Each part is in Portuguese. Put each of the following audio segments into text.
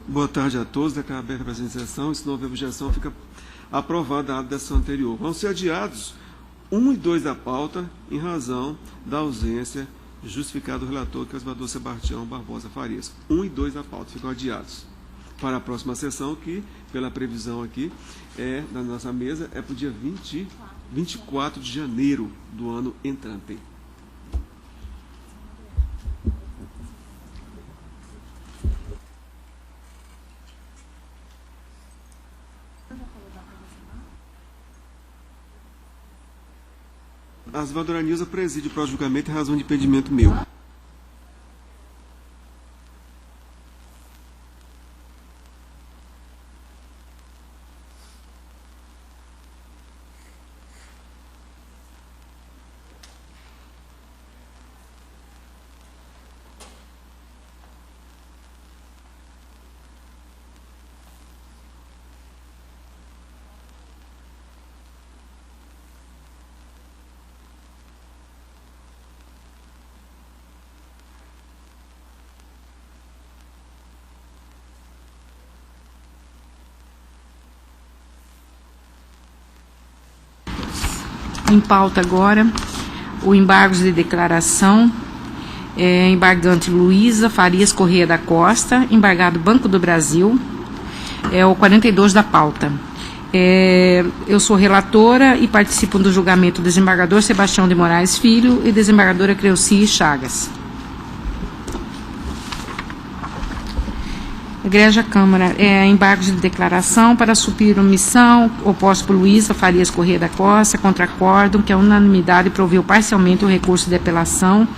Boa tarde a todos. Declaro aberta a presente sessão. Se não houver objeção, fica aprovada a ata da sessão anterior. Vão ser adiados 1 e 2 da pauta, em razão da ausência justificada do relator, que é o senador Sebastião Barbosa Farias. 1 e 2 da pauta ficam adiados para a próxima sessão, que, pela previsão aqui, da nossa mesa, é para o dia 24 de janeiro do ano entrante. As Valdoranias preside para o julgamento em razão de impedimento meu. Em pauta agora, o embargo de declaração, embargante Luísa Farias Corrêa da Costa, embargado Banco do Brasil, é o 42 da pauta. Eu sou relatora e participo do julgamento do desembargador Sebastião de Moraes Filho e desembargadora Creuci Chagas. Egregia Câmara, embargos de declaração para suprir omissão oposto por Luísa Farias Corrêa da Costa contra acórdão, que a unanimidade proveu parcialmente o recurso de apelação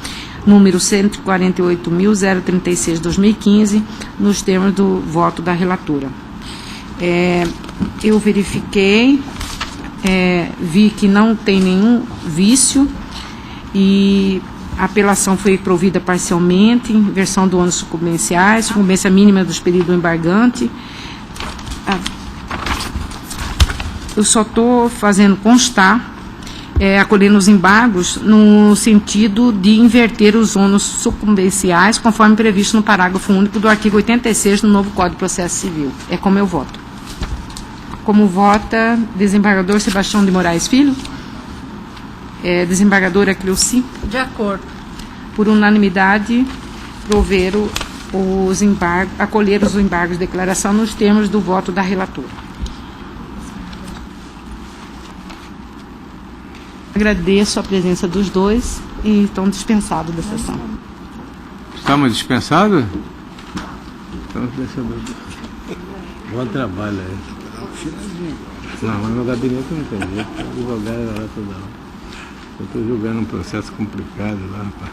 número 148.036/2015, nos termos do voto da relatora. Eu verifiquei, vi que não tem nenhum vício e a apelação foi provida parcialmente, inversão do ônus sucumbenciais, sucumbência mínima dos períodos do embargante. Eu só estou fazendo constar, acolhendo os embargos, no sentido de inverter os ônus sucumbenciais, conforme previsto no parágrafo único do artigo 86 do novo Código de Processo Civil. É como eu voto. Como vota desembargador Sebastião de Moraes Filho? Desembargadora Creuci? De acordo. Por unanimidade, acolher os embargos de declaração nos termos do voto da relatora. Agradeço a presença dos dois e estão dispensados da sessão. Estamos dispensados? Estamos dispensados. Bom trabalho aí. Não, mas no gabinete não tem jeito. O advogado era lá toda hora. Eu estou julgando um processo complicado lá, rapaz.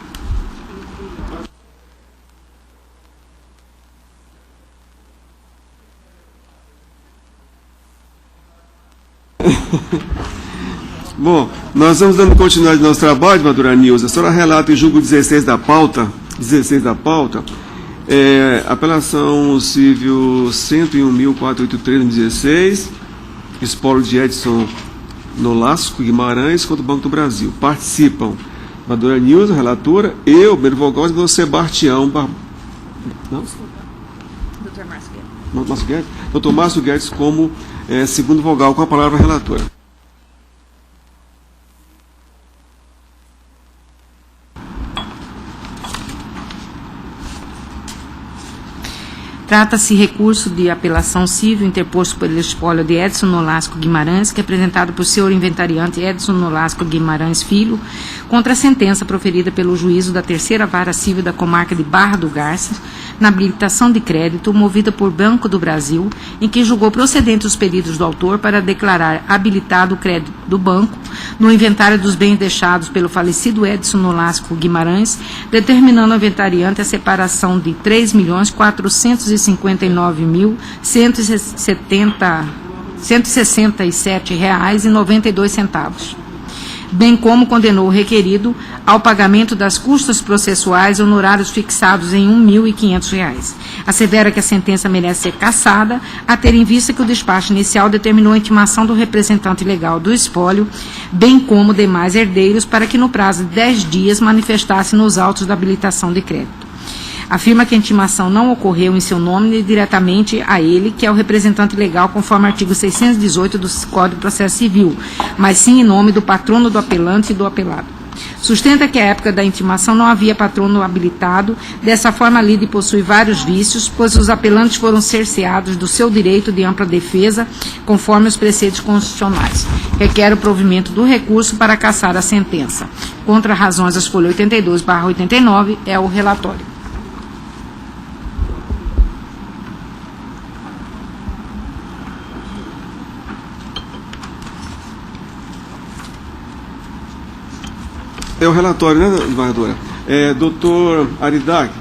Bom, nós vamos dando continuidade ao nosso trabalho, Madura News. A senhora relata em julgo 16 da pauta, apelação civil 101.483/16, espólio de Edson Nolasco Guimarães contra o Banco do Brasil. Participam Madura News, a relatora, eu, primeiro vogal, e o Sebastião Barbosa. Dr. Márcio Guedes. Dr. Márcio Guedes como segundo vogal, com a palavra a relatora. Trata-se recurso de apelação civil interposto pelo espólio de Edson Nolasco Guimarães, que é apresentado por senhor inventariante Edson Nolasco Guimarães Filho, contra a sentença proferida pelo juízo da Terceira Vara Civil da Comarca de Barra do Garças, na habilitação de crédito movida por Banco do Brasil, em que julgou procedentes os pedidos do autor para declarar habilitado o crédito do banco no inventário dos bens deixados pelo falecido Edson Nolasco Guimarães, determinando ao inventariante a separação de R$ 3.459.167,92, bem como condenou o requerido ao pagamento das custas processuais e honorários fixados em R$ 1.500. Assevera que a sentença merece ser cassada, a ter em vista que o despacho inicial determinou a intimação do representante legal do espólio, bem como demais herdeiros, para que no prazo de 10 dias manifestasse nos autos da habilitação de crédito. afirma que a intimação não ocorreu em seu nome nem diretamente a ele, que é o representante legal conforme o artigo 618 do Código de Processo Civil, mas sim em nome do patrono do apelante e do apelado. Sustenta que à época da intimação não havia patrono habilitado, dessa forma a lide possui vários vícios, pois os apelantes foram cerceados do seu direito de ampla defesa, conforme os preceitos constitucionais. Requer o provimento do recurso para cassar a sentença. Contra razões das folhas 82/89 é o relatório. É o relatório, né, desembargadora? Doutor Aridag,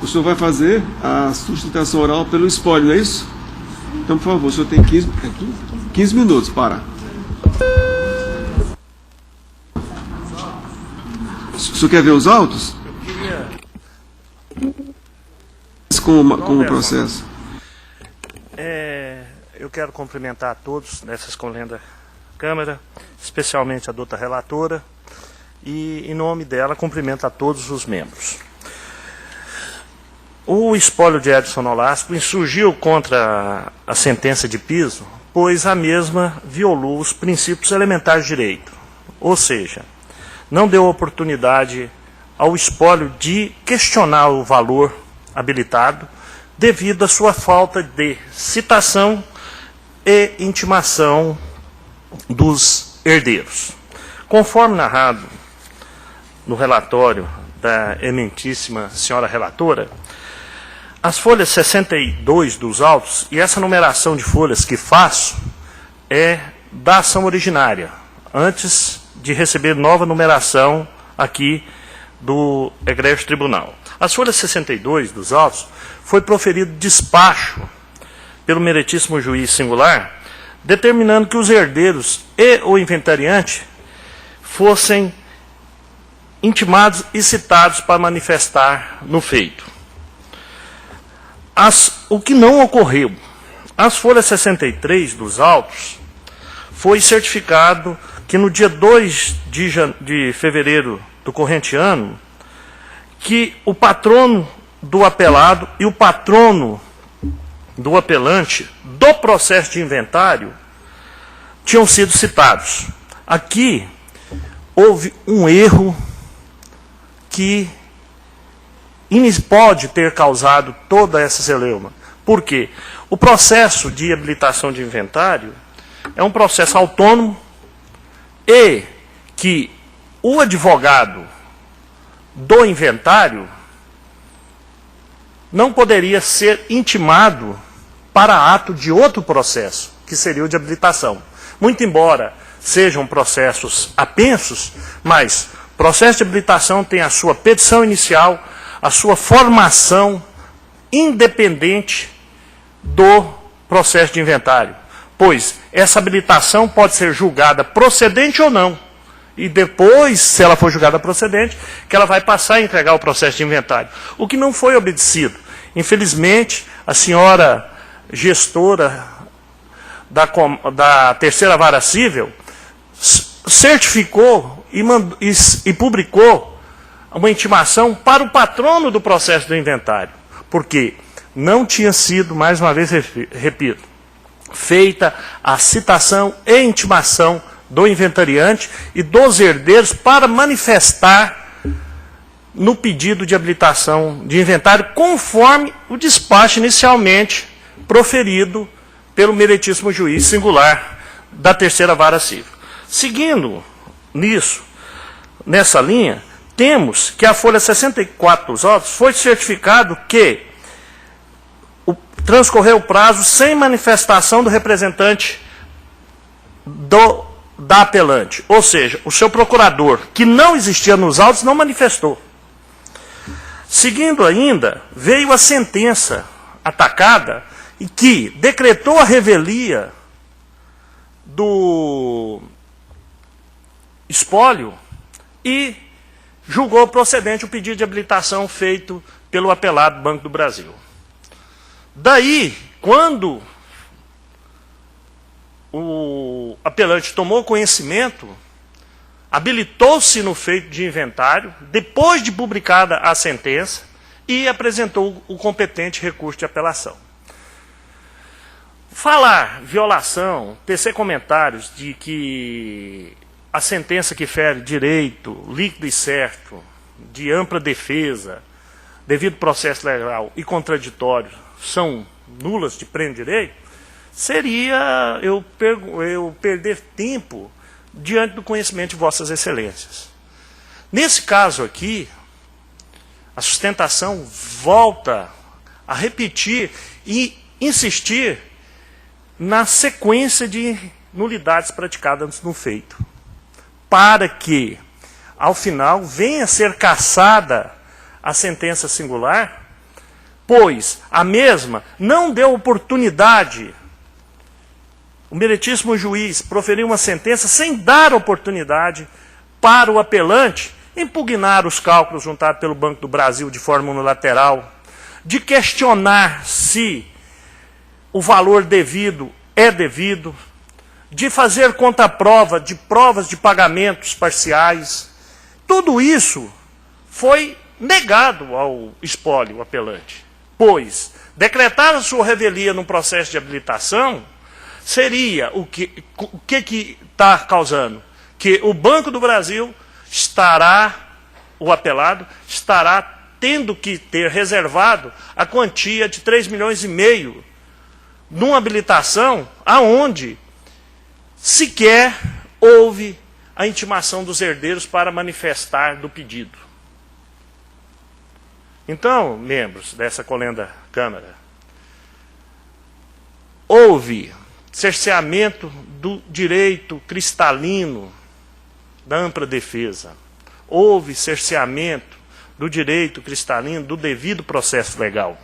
o senhor vai fazer a sustentação oral pelo espólio, não é isso? Então, por favor, o senhor tem 15 minutos para. O senhor quer ver os autos? Com o processo. Eu quero cumprimentar a todos nessa escolhenda Câmara, especialmente a doutora relatora, e, em nome dela, cumprimento a todos os membros. O espólio de Edson Nolasco insurgiu contra a sentença de piso, pois a mesma violou os princípios elementares de direito, ou seja, não deu oportunidade ao espólio de questionar o valor habilitado devido à sua falta de citação e intimação dos herdeiros. Conforme narrado no relatório da eminentíssima senhora relatora, as folhas 62 dos autos, e essa numeração de folhas que faço é da ação originária, antes de receber nova numeração aqui do egrégio tribunal. As folhas 62 dos autos foi proferido despacho pelo meritíssimo juiz singular, determinando que os herdeiros e o inventariante fossem intimados e citados para manifestar no feito. O que não ocorreu, as folhas 63 dos autos, foi certificado que no dia 2 de fevereiro do corrente ano, que o patrono do apelado e o patrono do apelante do processo de inventário tinham sido citados. Aqui houve um erro que pode ter causado toda essa celeuma. Por quê? O processo de habilitação de inventário é um processo autônomo e que o advogado do inventário não poderia ser intimado para ato de outro processo, que seria o de habilitação. Muito embora sejam processos apensos, mas o processo de habilitação tem a sua petição inicial, a sua formação independente do processo de inventário, pois essa habilitação pode ser julgada procedente ou não, e depois, se ela for julgada procedente, que ela vai passar a entregar o processo de inventário, o que não foi obedecido. Infelizmente, a senhora gestora da terceira vara civil certificou e publicou uma intimação para o patrono do processo do inventário, porque não tinha sido, mais uma vez repito, feita a citação e intimação do inventariante e dos herdeiros para manifestar no pedido de habilitação de inventário, conforme o despacho inicialmente proferido pelo meritíssimo juiz singular da terceira vara civil. Seguindo nessa linha, temos que a folha 64 dos autos foi certificado que transcorreu o prazo sem manifestação do representante da apelante. Ou seja, o seu procurador, que não existia nos autos, não manifestou. Seguindo ainda, veio a sentença atacada e que decretou a revelia do espólio e julgou procedente o pedido de habilitação feito pelo apelado Banco do Brasil. Daí, quando o apelante tomou conhecimento, habilitou-se no feito de inventário, depois de publicada a sentença, e apresentou o competente recurso de apelação. Falar violação, tecer comentários de que a sentença que fere direito líquido e certo, de ampla defesa, devido processo legal e contraditório, são nulas de pleno direito, seria eu perder tempo diante do conhecimento de vossas excelências. Nesse caso aqui, a sustentação volta a repetir e insistir na sequência de nulidades praticadas no feito, para que, ao final, venha a ser cassada a sentença singular, pois a mesma não deu oportunidade, o meritíssimo juiz proferiu uma sentença sem dar oportunidade para o apelante impugnar os cálculos juntados pelo Banco do Brasil de forma unilateral, de questionar se o valor devido é devido, de fazer contraprova de provas de pagamentos parciais. Tudo isso foi negado ao espólio apelante, pois decretar a sua revelia no processo de habilitação seria o que está causando? Que o Banco do Brasil o apelado estará tendo que ter reservado a quantia de 3,5 milhões numa habilitação aonde sequer houve a intimação dos herdeiros para manifestar do pedido. Então, membros dessa colenda Câmara, houve cerceamento do direito cristalino da ampla defesa. Houve cerceamento do direito cristalino do devido processo legal.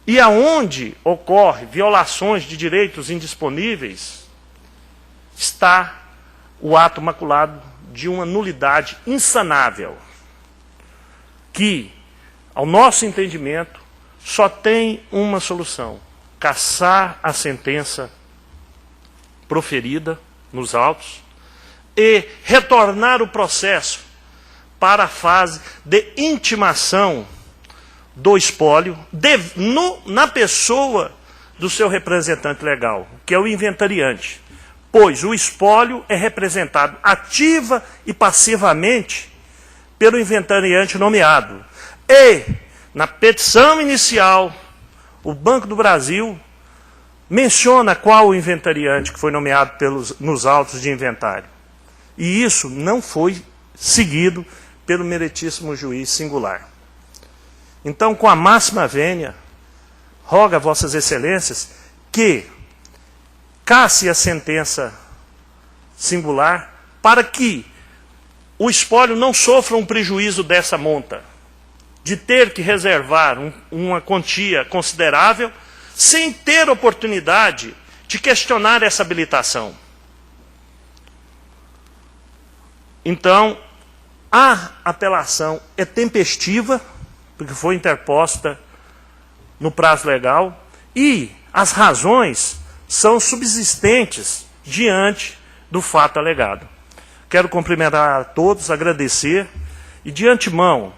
E aonde ocorre violações de direitos indisponíveis, está o ato maculado de uma nulidade insanável, que, ao nosso entendimento, só tem uma solução: cassar a sentença proferida nos autos e retornar o processo para a fase de intimação do espólio na pessoa do seu representante legal, que é o inventariante, pois o espólio é representado ativa e passivamente pelo inventariante nomeado. E, na petição inicial, o Banco do Brasil menciona qual o inventariante que foi nomeado nos autos de inventário. E isso não foi seguido pelo meritíssimo juiz singular. Então, com a máxima vênia, rogo a vossas excelências que casse a sentença singular para que o espólio não sofra um prejuízo dessa monta, de ter que reservar uma quantia considerável sem ter oportunidade de questionar essa habilitação. Então, a apelação é tempestiva, porque foi interposta no prazo legal, e as razões são subsistentes diante do fato alegado. Quero cumprimentar a todos, agradecer, e de antemão,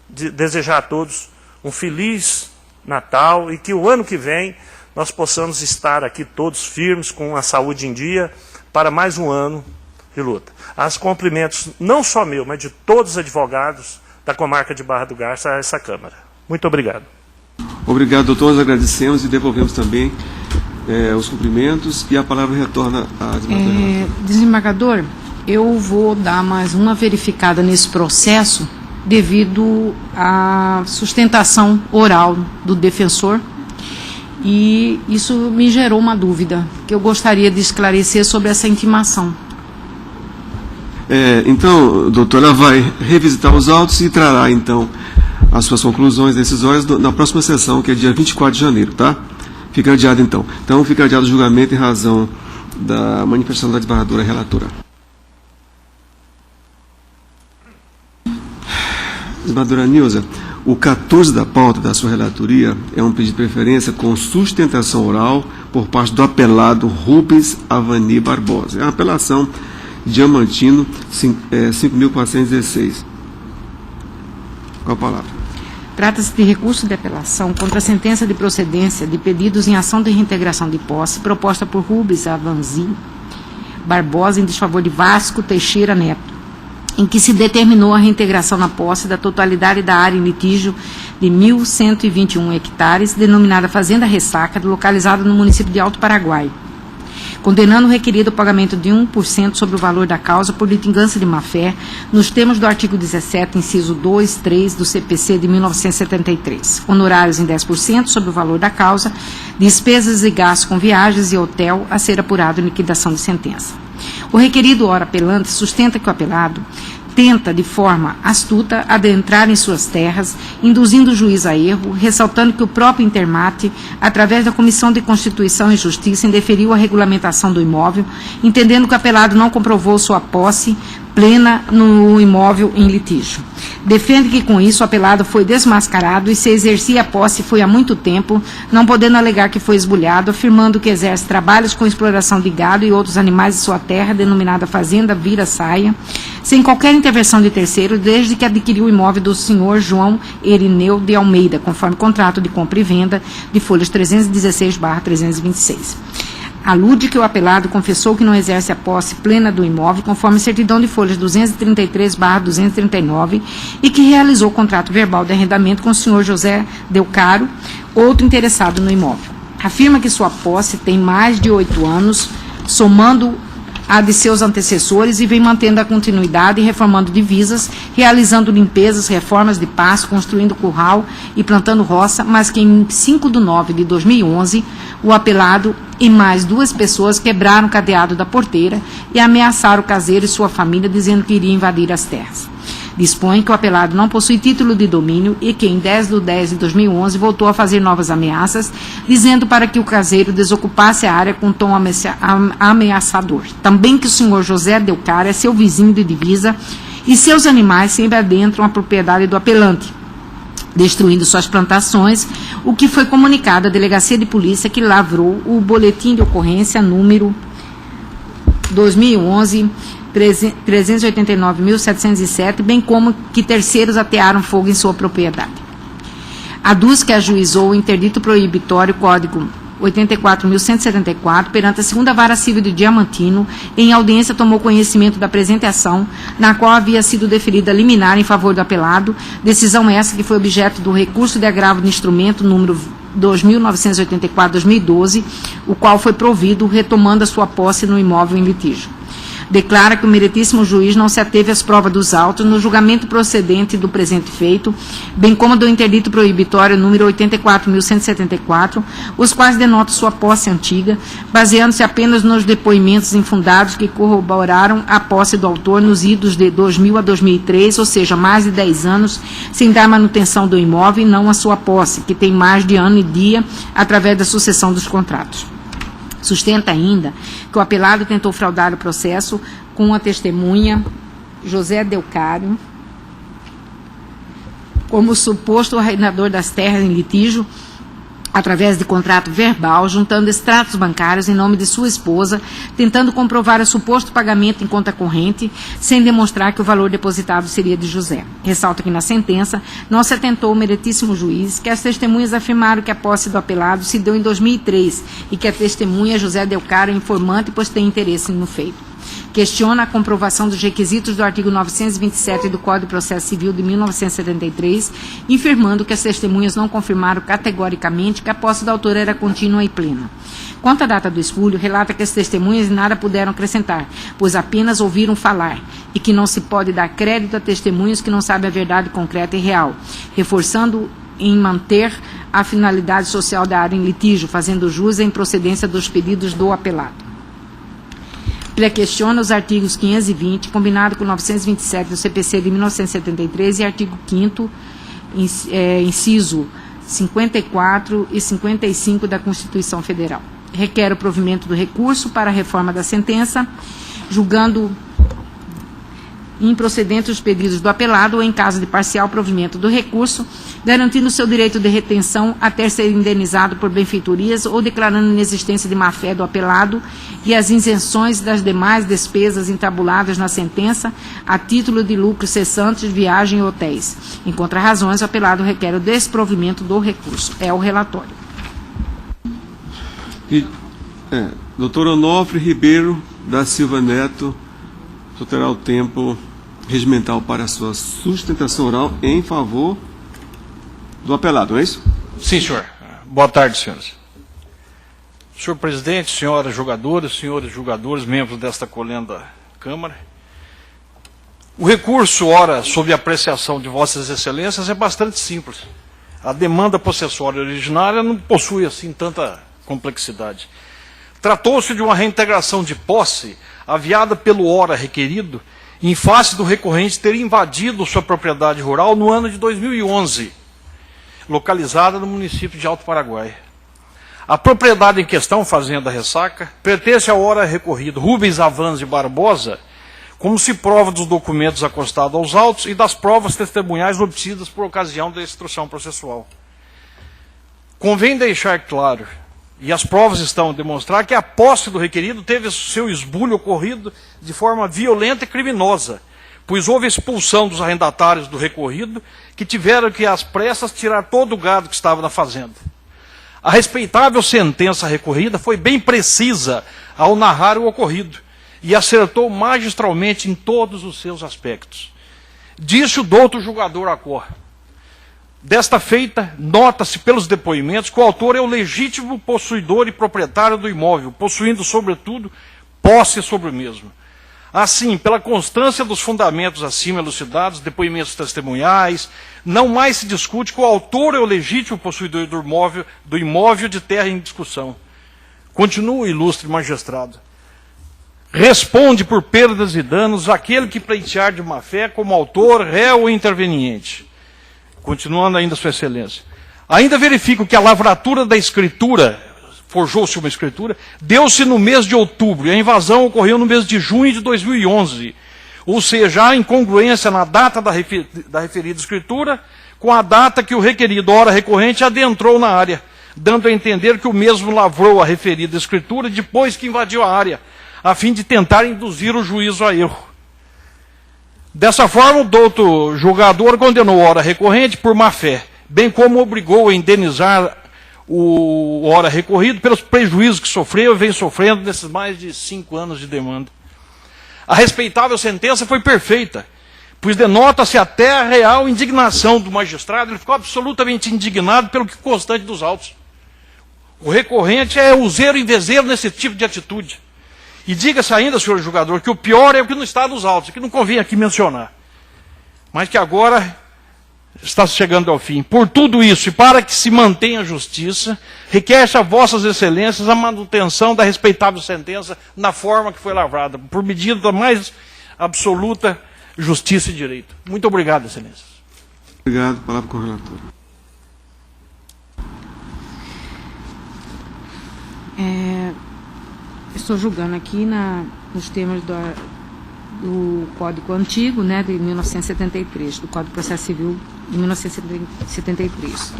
desejar a todos um feliz Natal, e que o ano que vem nós possamos estar aqui todos firmes, com a saúde em dia, para mais um ano de luta. As cumprimentos não só meu, mas de todos os advogados da comarca de Barra do Garça a essa Câmara. Muito obrigado. Obrigado, doutor. Nós agradecemos e devolvemos também os cumprimentos, e a palavra retorna à desembargadora. Desembargador, eu vou dar mais uma verificada nesse processo devido à sustentação oral do defensor, e isso me gerou uma dúvida que eu gostaria de esclarecer sobre essa intimação. Então, doutora, ela vai revisitar os autos e trará, então, as suas conclusões decisórias na próxima sessão, que é dia 24 de janeiro, tá? Fica adiado, então. Então, fica adiado o julgamento em razão da manifestação da desembargadora relatora. Desembargadora Nilza, o 14 da pauta da sua relatoria é um pedido de preferência com sustentação oral por parte do apelado Rubens Avani Barbosa. É uma apelação Diamantino 5.416. Qual a palavra? Trata-se de recurso de apelação contra a sentença de procedência de pedidos em ação de reintegração de posse proposta por Rubens Avanzi Barbosa em desfavor de Vasco Teixeira Neto, em que se determinou a reintegração na posse da totalidade da área em litígio de 1.121 hectares, denominada Fazenda Ressaca, localizada no município de Alto Paraguai, condenando o requerido ao pagamento de 1% sobre o valor da causa por litigância de má-fé, nos termos do artigo 17, inciso 2, 3 do CPC de 1973. Honorários em 10% sobre o valor da causa, despesas e gastos com viagens e hotel a ser apurado em liquidação de sentença. O requerido, ora apelante, sustenta que o apelado tenta, de forma astuta, adentrar em suas terras, induzindo o juiz a erro, ressaltando que o próprio Intermate, através da Comissão de Constituição e Justiça, indeferiu a regulamentação do imóvel, entendendo que o apelado não comprovou sua posse plena no imóvel em litígio. Defende que, com isso, o apelado foi desmascarado e se exercia a posse foi há muito tempo, não podendo alegar que foi esbulhado, afirmando que exerce trabalhos com exploração de gado e outros animais de sua terra, denominada Fazenda Vira-Saia, sem qualquer intervenção de terceiro, desde que adquiriu o imóvel do senhor João Erineu de Almeida, conforme contrato de compra e venda de folhas 316/326. Alude que o apelado confessou que não exerce a posse plena do imóvel, conforme certidão de folhas 233/239, e que realizou o contrato verbal de arrendamento com o senhor José Delcaro, outro interessado no imóvel. Afirma que sua posse tem mais de 8 anos, somando a de seus antecessores, e vem mantendo a continuidade e reformando divisas, realizando limpezas, reformas de pasto, construindo curral e plantando roça, mas que em 5/9/2011, o apelado e mais 2 pessoas quebraram o cadeado da porteira e ameaçaram o caseiro e sua família, dizendo que iria invadir as terras. Dispõe que o apelado não possui título de domínio e que, em 10/10/2011, voltou a fazer novas ameaças, dizendo para que o caseiro desocupasse a área com tom ameaçador. Também que o senhor José Delcara é seu vizinho de divisa e seus animais sempre adentram a propriedade do apelante, destruindo suas plantações, o que foi comunicado à Delegacia de Polícia, que lavrou o boletim de ocorrência número 2011 389.707, bem como que terceiros atearam fogo em sua propriedade. Aduz que ajuizou o interdito proibitório código 84.174 perante a segunda Vara Civil de Diamantino. Em audiência tomou conhecimento da presente ação, na qual havia sido deferida liminar em favor do apelado, decisão essa que foi objeto do recurso de agravo de instrumento número 2.984/2012, o qual foi provido, retomando a sua posse no imóvel em litígio. Declara que o meritíssimo juiz não se ateve às provas dos autos no julgamento procedente do presente feito, bem como do interdito proibitório número 84.174, os quais denotam sua posse antiga, baseando-se apenas nos depoimentos infundados que corroboraram a posse do autor nos idos de 2000 a 2003, ou seja, mais de 10 anos, sem dar manutenção do imóvel e não a sua posse, que tem mais de ano e dia, através da sucessão dos contratos. Sustenta ainda que o apelado tentou fraudar o processo com a testemunha José Delcário como suposto arrendador das terras em litígio, através de contrato verbal, juntando extratos bancários em nome de sua esposa, tentando comprovar o suposto pagamento em conta corrente, sem demonstrar que o valor depositado seria de José. Ressalta que na sentença não se atentou o meritíssimo juiz que as testemunhas afirmaram que a posse do apelado se deu em 2003 e que a testemunha José Delcaro é informante, pois tem interesse no feito. Questiona a comprovação dos requisitos do artigo 927 do Código de Processo Civil de 1973, afirmando que as testemunhas não confirmaram categoricamente que a posse do autor era contínua e plena. Quanto à data do espólio, relata que as testemunhas nada puderam acrescentar, pois apenas ouviram falar, e que não se pode dar crédito a testemunhas que não sabem a verdade concreta e real, reforçando em manter a finalidade social da área em litígio, fazendo jus à improcedência dos pedidos do apelado. Questiona os artigos 520, combinado com 927 do CPC de 1973 e artigo 5º, inciso 54 e 55 da Constituição Federal. Requer o provimento do recurso para a reforma da sentença, julgando improcedentes os pedidos do apelado ou em caso de parcial provimento do recurso, garantindo seu direito de retenção até ser indenizado por benfeitorias ou declarando inexistência de má-fé do apelado e as isenções das demais despesas entabuladas na sentença a título de lucros cessantes, viagem e hotéis. Em contrarrazões, o apelado requer o desprovimento do recurso. É o relatório. Doutor Onofre Ribeiro da Silva Neto, o senhor terá o tempo regimental para a sua sustentação oral em favor do apelado, não é isso? Sim, senhor. Boa tarde, senhores. Senhor presidente, senhoras jogadoras, senhores jogadores, membros desta colenda Câmara. O recurso, ora, sob apreciação de vossas excelências, é bastante simples. A demanda possessória originária não possui, assim, tanta complexidade. Tratou-se de uma reintegração de posse aviada pelo ora requerido em face do recorrente ter invadido sua propriedade rural no ano de 2011, localizada no município de Alto Paraguai. A propriedade em questão, Fazenda Ressaca, pertence ao ora recorrido Rubens Avanzi Barbosa, como se prova dos documentos acostados aos autos e das provas testemunhais obtidas por ocasião da instrução processual. Convém deixar claro, e as provas estão a demonstrar, que a posse do requerido teve seu esbulho ocorrido de forma violenta e criminosa, pois houve expulsão dos arrendatários do recorrido, que tiveram que, às pressas, tirar todo o gado que estava na fazenda. A respeitável sentença recorrida foi bem precisa ao narrar o ocorrido, e acertou magistralmente em todos os seus aspectos. Disse o douto julgador Acor: desta feita, nota-se pelos depoimentos que o autor é o legítimo possuidor e proprietário do imóvel, possuindo, sobretudo, posse sobre o mesmo. Assim, pela constância dos fundamentos acima elucidados, depoimentos testemunhais, não mais se discute que o autor é o legítimo possuidor do imóvel de terra em discussão. Continua o ilustre magistrado. Responde por perdas e danos aquele que pleitear de má-fé como autor, réu ou interveniente. Continuando ainda, Sua Excelência. Ainda verifico que a lavratura da escritura, forjou-se uma escritura, deu-se no mês de outubro, e a invasão ocorreu no mês de junho de 2011. Ou seja, há incongruência na data da referida escritura com a data que o requerido, ora recorrente, adentrou na área, dando a entender que o mesmo lavrou a referida escritura depois que invadiu a área, a fim de tentar induzir o juízo a erro. Dessa forma, o douto julgador condenou o ora recorrente por má-fé, bem como obrigou a indenizar o ora recorrido pelos prejuízos que sofreu e vem sofrendo nesses mais de 5 anos de demanda. A respeitável sentença foi perfeita, pois denota-se até a real indignação do magistrado. Ele ficou absolutamente indignado pelo que constante dos autos. O recorrente é useiro e vezeiro nesse tipo de atitude. E diga-se ainda, senhor julgador, que o pior é o que não está nos autos, que não convém aqui mencionar, mas que agora está chegando ao fim. Por tudo isso, e para que se mantenha a justiça, requer-se a vossas excelências a manutenção da respeitável sentença na forma que foi lavrada, por medida da mais absoluta justiça e direito. Muito obrigado, excelências. Obrigado. Palavra com o relator. Estou julgando aqui nos termos do Código Antigo, né, de 1973, do Código de Processo Civil de 1973.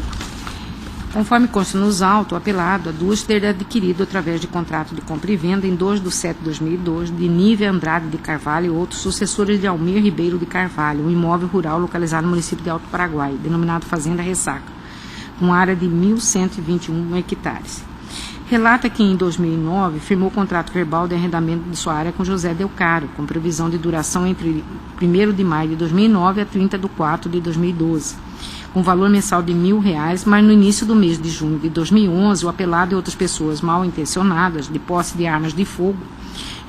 Conforme consta nos autos, o apelado a duas ter adquirido através de contrato de compra e venda em 2 de 7 de 2012 de Nívia Andrade de Carvalho e outros sucessores de Almir Ribeiro de Carvalho, um imóvel rural localizado no município de Alto Paraguai, denominado Fazenda Ressaca, com área de 1.121 hectares. Relata que em 2009 firmou contrato verbal de arrendamento de sua área com José Delcaro, com previsão de duração entre 1º de maio de 2009 a 30 de 4 de 2012, com valor mensal de R$1.000, mas no início do mês de junho de 2011, o apelado e outras pessoas mal intencionadas, de posse de armas de fogo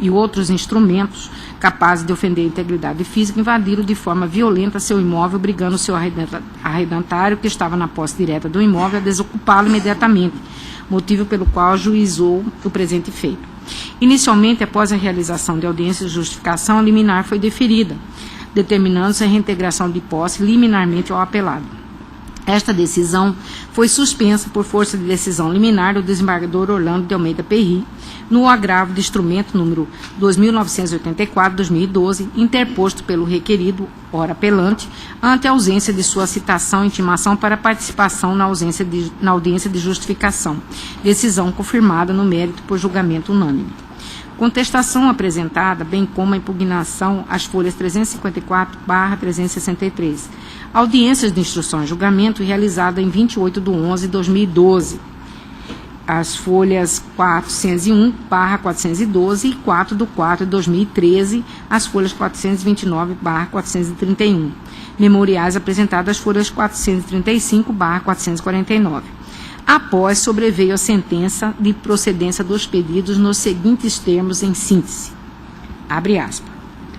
e outros instrumentos capazes de ofender a integridade física, invadiram de forma violenta seu imóvel, obrigando seu arrendatário, que estava na posse direta do imóvel, a desocupá-lo imediatamente, motivo pelo qual ajuizou o presente feito. Inicialmente, após a realização de audiência de justificação, a liminar foi deferida, determinando-se a reintegração de posse liminarmente ao apelado. Esta decisão foi suspensa por força de decisão liminar do desembargador Orlando de Almeida Perry, no agravo de instrumento número 2984/2012, interposto pelo requerido, ora apelante, ante a ausência de sua citação e intimação para participação na audiência de justificação, decisão confirmada no mérito por julgamento unânime. Contestação apresentada, bem como a impugnação às folhas 354/363. Audiências de instrução e julgamento realizada em 28/11/2012. As folhas 401/412 e 4/4/2013, as folhas 429/431. Memoriais apresentadas às folhas 435/449. Após sobreveio a sentença de procedência dos pedidos nos seguintes termos em síntese. Abre aspas.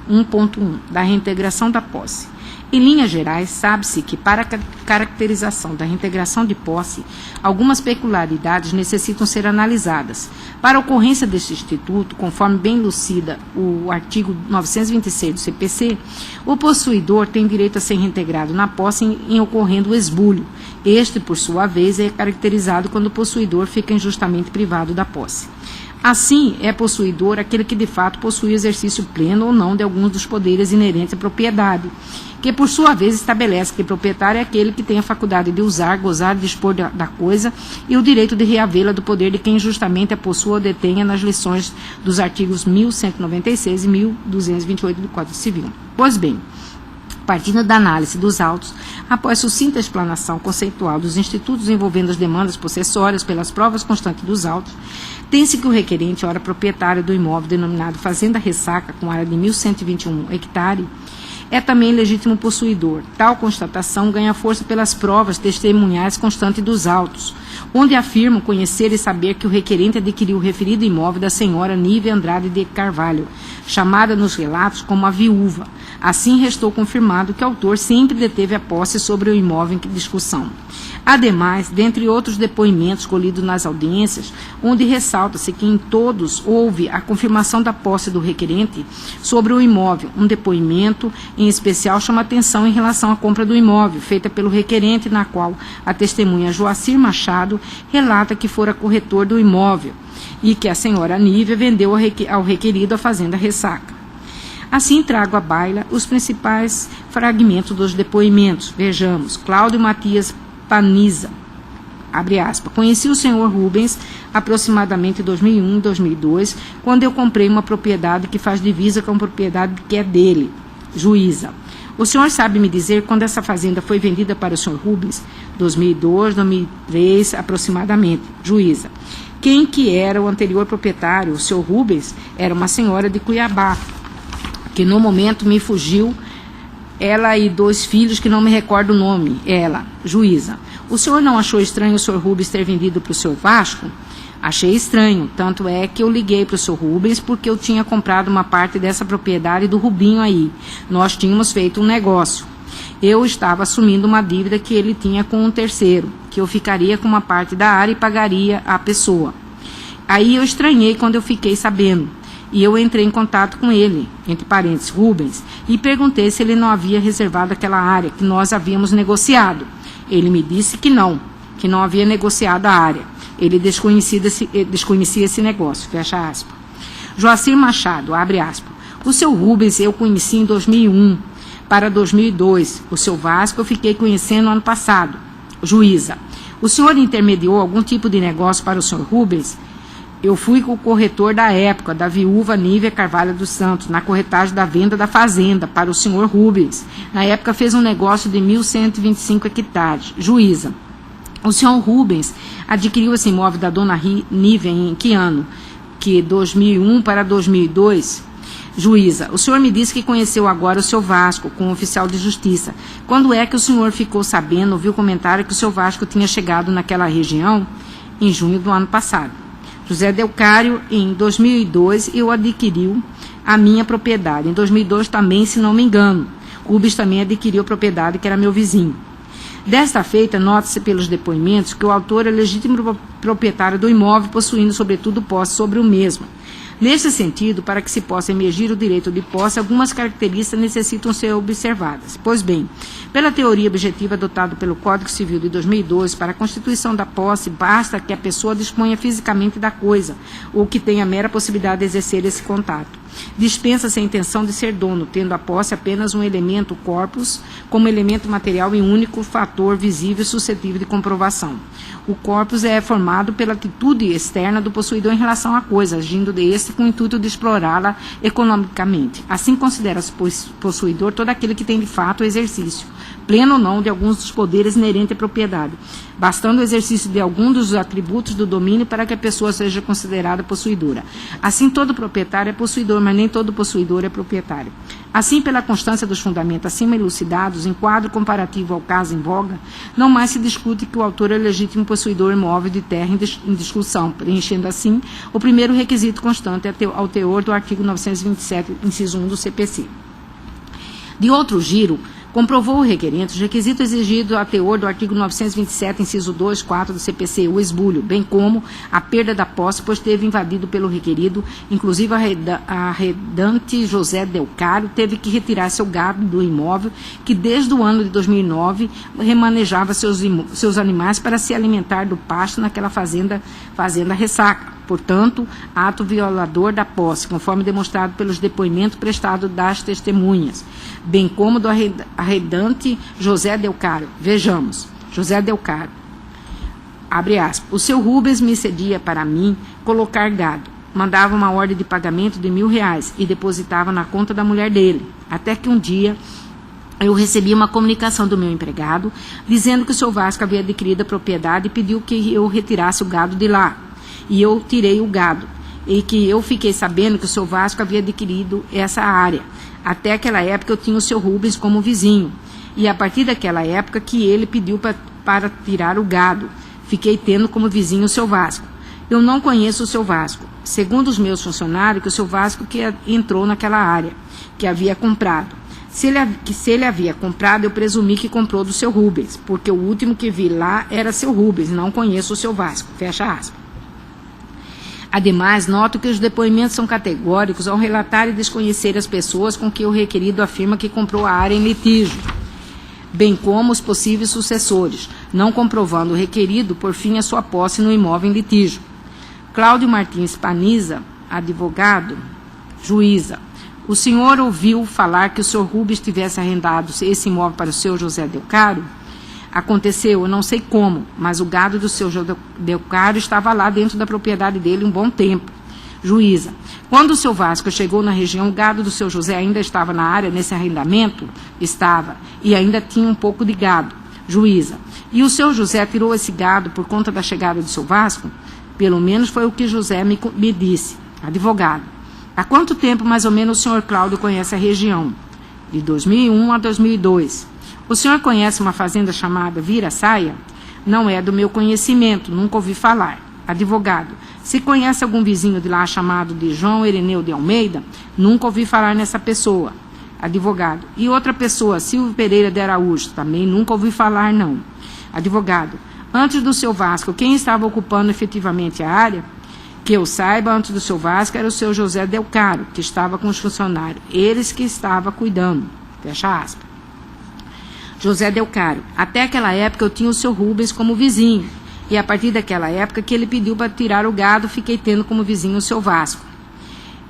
1.1. Da reintegração da posse. Em linhas gerais, sabe-se que para a caracterização da reintegração de posse, algumas peculiaridades necessitam ser analisadas. Para a ocorrência deste instituto, conforme bem lucida o artigo 926 do CPC, o possuidor tem direito a ser reintegrado na posse em ocorrendo o esbulho. Este, por sua vez, é caracterizado quando o possuidor fica injustamente privado da posse. Assim, é possuidor aquele que de fato possui exercício pleno ou não de alguns dos poderes inerentes à propriedade, que por sua vez estabelece que proprietário é aquele que tem a faculdade de usar, gozar, dispor da coisa e o direito de reavê-la do poder de quem injustamente a possua ou detenha nas lições dos artigos 1196 e 1228 do Código Civil. Pois bem, partindo da análise dos autos, após sucinta explanação conceitual dos institutos envolvendo as demandas possessórias pelas provas constantes dos autos, tem-se que o requerente, ora proprietário do imóvel denominado Fazenda Ressaca, com área de 1.121 hectares, é também legítimo possuidor. Tal constatação ganha força pelas provas testemunhais constantes dos autos, onde afirmam conhecer e saber que o requerente adquiriu o referido imóvel da senhora Nívia Andrade de Carvalho, chamada nos relatos como a viúva. Assim, restou confirmado que o autor sempre deteve a posse sobre o imóvel em discussão. Ademais, dentre outros depoimentos colhidos nas audiências, onde ressalta-se que em todos houve a confirmação da posse do requerente sobre o imóvel, um depoimento em especial chama atenção em relação à compra do imóvel, feita pelo requerente, na qual a testemunha Joacir Machado relata que fora corretor do imóvel e que a senhora Nívia vendeu ao requerido a Fazenda Ressaca. Assim, trago à baila os principais fragmentos dos depoimentos. Vejamos. Cláudio Matias Paniza, abre aspas, conheci o senhor Rubens aproximadamente em 2001 e 2002, quando eu comprei uma propriedade que faz divisa com a propriedade que é dele. Juíza. O senhor sabe me dizer quando essa fazenda foi vendida para o senhor Rubens? 2002, 2003, aproximadamente. Juíza. Quem que era o anterior proprietário? O senhor Rubens era uma senhora de Cuiabá, que no momento me fugiu, ela e 2 filhos que não me recordo o nome. Ela, juíza. O senhor não achou estranho o senhor Rubens ter vendido para o senhor Vasco? Achei estranho, tanto é que eu liguei para o senhor Rubens porque eu tinha comprado uma parte dessa propriedade do Rubinho aí. Nós tínhamos feito um negócio. Eu estava assumindo uma dívida que ele tinha com um terceiro, que eu ficaria com uma parte da área e pagaria a pessoa. Aí eu estranhei quando eu fiquei sabendo. E eu entrei em contato com ele, entre parênteses, Rubens, e perguntei se ele não havia reservado aquela área que nós havíamos negociado. Ele me disse que não havia negociado a área. Ele desconhecia esse negócio, fecha aspas. Joacir Machado, abre aspas. O seu Rubens eu conheci em 2001 para 2002. O seu Vasco eu fiquei conhecendo ano passado. Juíza. O senhor intermediou algum tipo de negócio para o senhor Rubens? Eu fui com o corretor da época, da viúva Nívia Carvalho dos Santos, na corretagem da venda da fazenda para o senhor Rubens. Na época fez um negócio de 1.125 hectares. Juíza. O senhor Rubens adquiriu esse imóvel da dona Nívia em que ano? Que 2001 para 2002? Juíza. O senhor me disse que conheceu agora o seu Vasco, com o oficial de justiça. Quando é que o senhor ficou sabendo, ouviu o comentário que o seu Vasco tinha chegado naquela região? Em junho do ano passado. José Delcário, em 2002, eu adquiriu a minha propriedade. Em 2002 também, se não me engano. Rubens também adquiriu a propriedade que era meu vizinho. Desta feita, nota-se pelos depoimentos que o autor é legítimo proprietário do imóvel, possuindo, sobretudo, posse sobre o mesmo. Nesse sentido, para que se possa emergir o direito de posse, algumas características necessitam ser observadas. Pois bem, pela teoria objetiva adotada pelo Código Civil de 2002, para a constituição da posse, basta que a pessoa disponha fisicamente da coisa, ou que tenha mera possibilidade de exercer esse contato. Dispensa-se a intenção de ser dono, tendo a posse apenas um elemento, corpus, como elemento material e único fator visível e suscetível de comprovação. O corpus é formado pela atitude externa do possuidor em relação à coisa, agindo deste com o intuito de explorá-la economicamente. Assim considera-se possuidor todo aquele que tem de fato o exercício, pleno ou não, de alguns dos poderes inerentes à propriedade, bastando o exercício de algum dos atributos do domínio para que a pessoa seja considerada possuidora. Assim, todo proprietário é possuidor, mas nem todo possuidor é proprietário. Assim, pela constância dos fundamentos acima elucidados, em quadro comparativo ao caso em voga, não mais se discute que o autor é legítimo possuidor imóvel de terra em discussão, preenchendo assim o primeiro requisito constante ao teor do artigo 927, inciso 1 do CPC. De outro giro, comprovou o requerente os requisitos exigidos a teor do artigo 927, inciso 2, 4 do CPC, o esbulho, bem como a perda da posse, pois teve invadido pelo requerido, inclusive a arredante José Delcário teve que retirar seu gado do imóvel, que desde o ano de 2009 remanejava seus animais para se alimentar do pasto naquela fazenda Ressaca. Portanto, ato violador da posse, conforme demonstrado pelos depoimentos prestados das testemunhas, bem como do arredante José Delcário. Vejamos, José Delcário, abre aspas, o seu Rubens me cedia para mim colocar gado, mandava uma ordem de pagamento de R$1.000 e depositava na conta da mulher dele, até que um dia eu recebi uma comunicação do meu empregado, dizendo que o seu Vasco havia adquirido a propriedade e pediu que eu retirasse o gado de lá. E eu tirei o gado, e que eu fiquei sabendo que o seu Vasco havia adquirido essa área. Até aquela época eu tinha o seu Rubens como vizinho, e a partir daquela época que ele pediu para tirar o gado, fiquei tendo como vizinho o seu Vasco. Eu não conheço o seu Vasco. Segundo os meus funcionários, que o seu Vasco que entrou naquela área, que havia comprado. Se ele havia comprado, eu presumi que comprou do seu Rubens, porque o último que vi lá era seu Rubens, não conheço o seu Vasco. Fecha aspas. Ademais, noto que os depoimentos são categóricos ao relatar e desconhecer as pessoas com que o requerido afirma que comprou a área em litígio, bem como os possíveis sucessores, não comprovando o requerido, por fim, a sua posse no imóvel em litígio. Cláudio Martins Paniza, advogado, juíza. O senhor ouviu falar que o senhor Rubens tivesse arrendado esse imóvel para o senhor José Delcário? Aconteceu, eu não sei como, mas o gado do seu Delcário estava lá dentro da propriedade dele um bom tempo. Juíza, quando o seu Vasco chegou na região, o gado do seu José ainda estava na área, nesse arrendamento? Estava, e ainda tinha um pouco de gado. Juíza, e o seu José tirou esse gado por conta da chegada do seu Vasco? Pelo menos foi o que José me disse. Advogado, há quanto tempo mais ou menos o senhor Cláudio conhece a região? De 2001 a 2002. O senhor conhece uma fazenda chamada Vira-Saia? Não é do meu conhecimento, nunca ouvi falar. Advogado, se conhece algum vizinho de lá chamado de João Ireneu de Almeida? Nunca ouvi falar nessa pessoa. Advogado, e outra pessoa, Silvio Pereira de Araújo? Também nunca ouvi falar, não. Advogado, antes do seu Vasco, quem estava ocupando efetivamente a área? Que eu saiba, antes do seu Vasco era o seu José Delcário, que estava com os funcionários, eles que estavam cuidando. Fecha aspas. José Delcário, até aquela época eu tinha o seu Rubens como vizinho, e a partir daquela época que ele pediu para tirar o gado, fiquei tendo como vizinho o seu Vasco.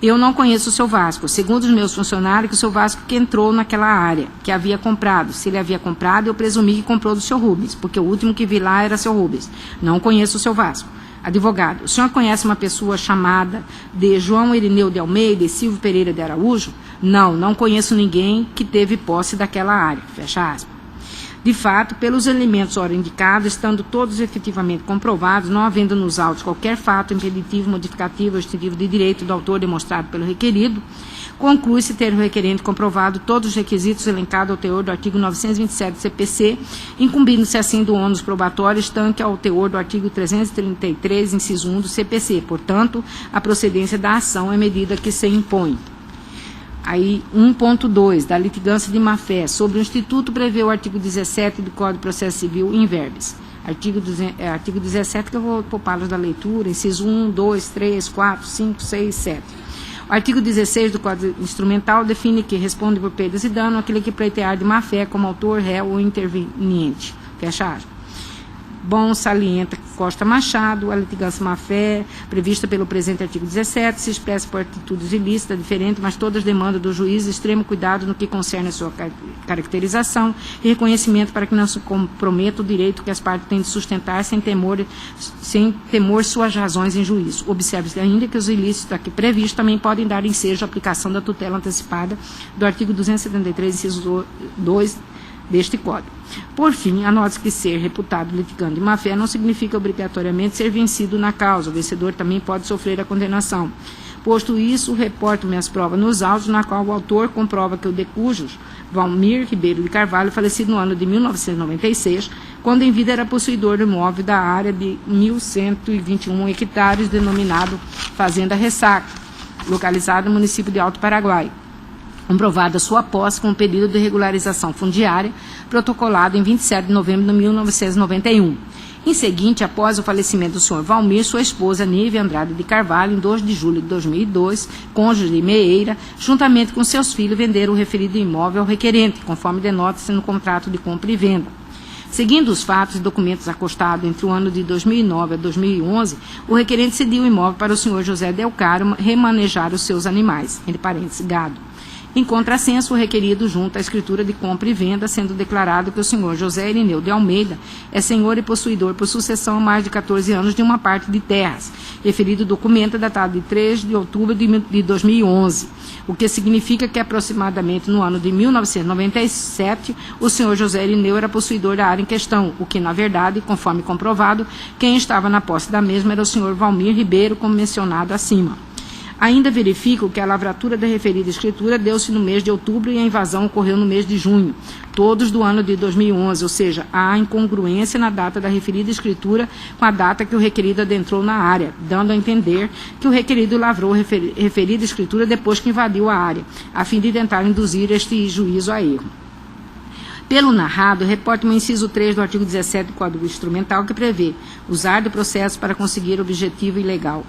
Eu não conheço o seu Vasco. Segundo os meus funcionários, que o seu Vasco que entrou naquela área, que havia comprado. Se ele havia comprado, eu presumi que comprou do seu Rubens, porque o último que vi lá era seu Rubens. Não conheço o seu Vasco. Advogado, o senhor conhece uma pessoa chamada de João Ireneu de Almeida e Silvio Pereira de Araújo? Não, não conheço ninguém que teve posse daquela área. Fecha aspas. De fato, pelos elementos ora indicados, estando todos efetivamente comprovados, não havendo nos autos qualquer fato impeditivo, modificativo ou extintivo de direito do autor demonstrado pelo requerido, conclui-se ter o requerente comprovado todos os requisitos elencados ao teor do artigo 927 do CPC, incumbindo-se assim do ônus probatório, estanque ao teor do artigo 333, inciso 1 do CPC. Portanto, a procedência da ação é medida que se impõe. Aí, 1.2, da litigância de má-fé, sobre o Instituto prevê o artigo 17 do Código de Processo Civil, in verbis. Artigo 17, que eu vou poupá-los da leitura, inciso 1, 2, 3, 4, 5, 6, 7. O artigo 16 do Código Instrumental define que responde por perdas e dano aquele que pleitear de má-fé como autor, réu ou interveniente. Fecha aspas. Bom, salienta Costa Machado, a litigância má-fé, prevista pelo presente artigo 17, se expressa por atitudes ilícitas, diferentes, mas todas demandam do juiz extremo cuidado no que concerne a sua caracterização e reconhecimento para que não se comprometa o direito que as partes têm de sustentar sem temor suas razões em juízo. Observe-se ainda que os ilícitos aqui previstos também podem dar ensejo à aplicação da tutela antecipada do artigo 273, inciso 2, deste Código. Por fim, anote que ser reputado litigante de má-fé não significa obrigatoriamente ser vencido na causa. O vencedor também pode sofrer a condenação. Posto isso, reporto minhas provas nos autos, na qual o autor comprova que o de cujos, Valmir Ribeiro de Carvalho, falecido no ano de 1996, quando em vida era possuidor do imóvel da área de 1.121 hectares, denominado Fazenda Ressaca, localizado no município de Alto Paraguai. Comprovada sua posse com um pedido de regularização fundiária, protocolado em 27 de novembro de 1991. Em seguinte, após o falecimento do senhor Valmir, sua esposa Nive Andrade de Carvalho, em 2 de julho de 2002, cônjuge de Meeira, juntamente com seus filhos, venderam o referido imóvel ao requerente, conforme denota-se no contrato de compra e venda. Seguindo os fatos e documentos acostados entre o ano de 2009 a 2011, o requerente cediu o imóvel para o senhor José Delcaro remanejar os seus animais, entre parênteses, gado. Em contrassenso, o requerido junta a escritura de compra e venda, sendo declarado que o senhor José Irineu de Almeida é senhor e possuidor por sucessão há mais de 14 anos de uma parte de terras. Referido documento é datado de 3 de outubro de 2011, o que significa que aproximadamente no ano de 1997, o senhor José Irineu era possuidor da área em questão, o que, na verdade, conforme comprovado, quem estava na posse da mesma era o senhor Valmir Ribeiro, como mencionado acima. Ainda verifico que a lavratura da referida escritura deu-se no mês de outubro e a invasão ocorreu no mês de junho, todos do ano de 2011, ou seja, há incongruência na data da referida escritura com a data que o requerido adentrou na área, dando a entender que o requerido lavrou referida escritura depois que invadiu a área, a fim de tentar induzir este juízo a erro. Pelo narrado, reporto-me o inciso 3 do artigo 17 do Código Instrumental, que prevê usar do processo para conseguir objetivo ilegal.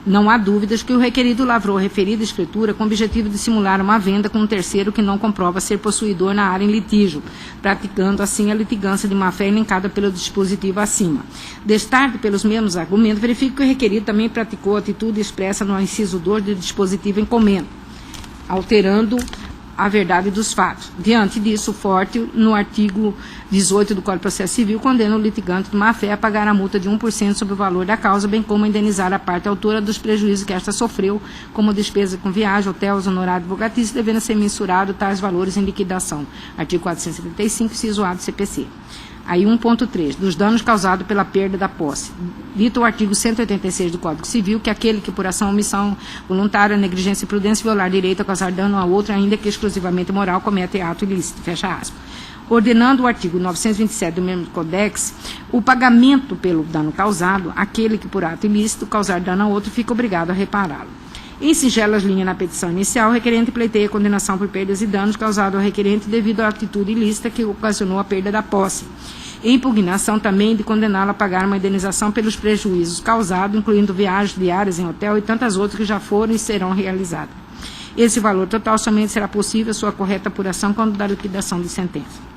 Não há dúvidas que o requerido lavrou a referida escritura com o objetivo de simular uma venda com um terceiro que não comprova ser possuidor na área em litígio, praticando assim a litigância de má-fé elencada pelo dispositivo acima. Destarte pelos mesmos argumentos, verifico que o requerido também praticou a atitude expressa no inciso 2 do dispositivo em comento, alterando a verdade dos fatos. Diante disso, forte, no artigo 18 do Código de Processo Civil, condena o litigante de má-fé a pagar a multa de 1% sobre o valor da causa, bem como a indenizar a parte autora dos prejuízos que esta sofreu, como despesa com viagem, hotéis, honorário advocatício, devendo ser mensurado tais valores em liquidação. Artigo 475, inciso A do CPC. Aí 1.3, dos danos causados pela perda da posse. Dito o artigo 186 do Código Civil, que aquele que por ação, omissão voluntária, negligência e imprudência violar direito a causar dano a outro, ainda que exclusivamente moral, comete ato ilícito. Fecha aspas. Ordenando o artigo 927 do mesmo Codex, o pagamento pelo dano causado, aquele que por ato ilícito causar dano a outro, fica obrigado a repará-lo. Em singelas linhas na petição inicial, o requerente pleiteia a condenação por perdas e danos causados ao requerente devido à atitude ilícita que ocasionou a perda da posse. Em impugnação também de condená-lo a pagar uma indenização pelos prejuízos causados, incluindo viagens diárias em hotel e tantas outras que já foram e serão realizadas. Esse valor total somente será possível sua correta apuração quando da liquidação de sentença.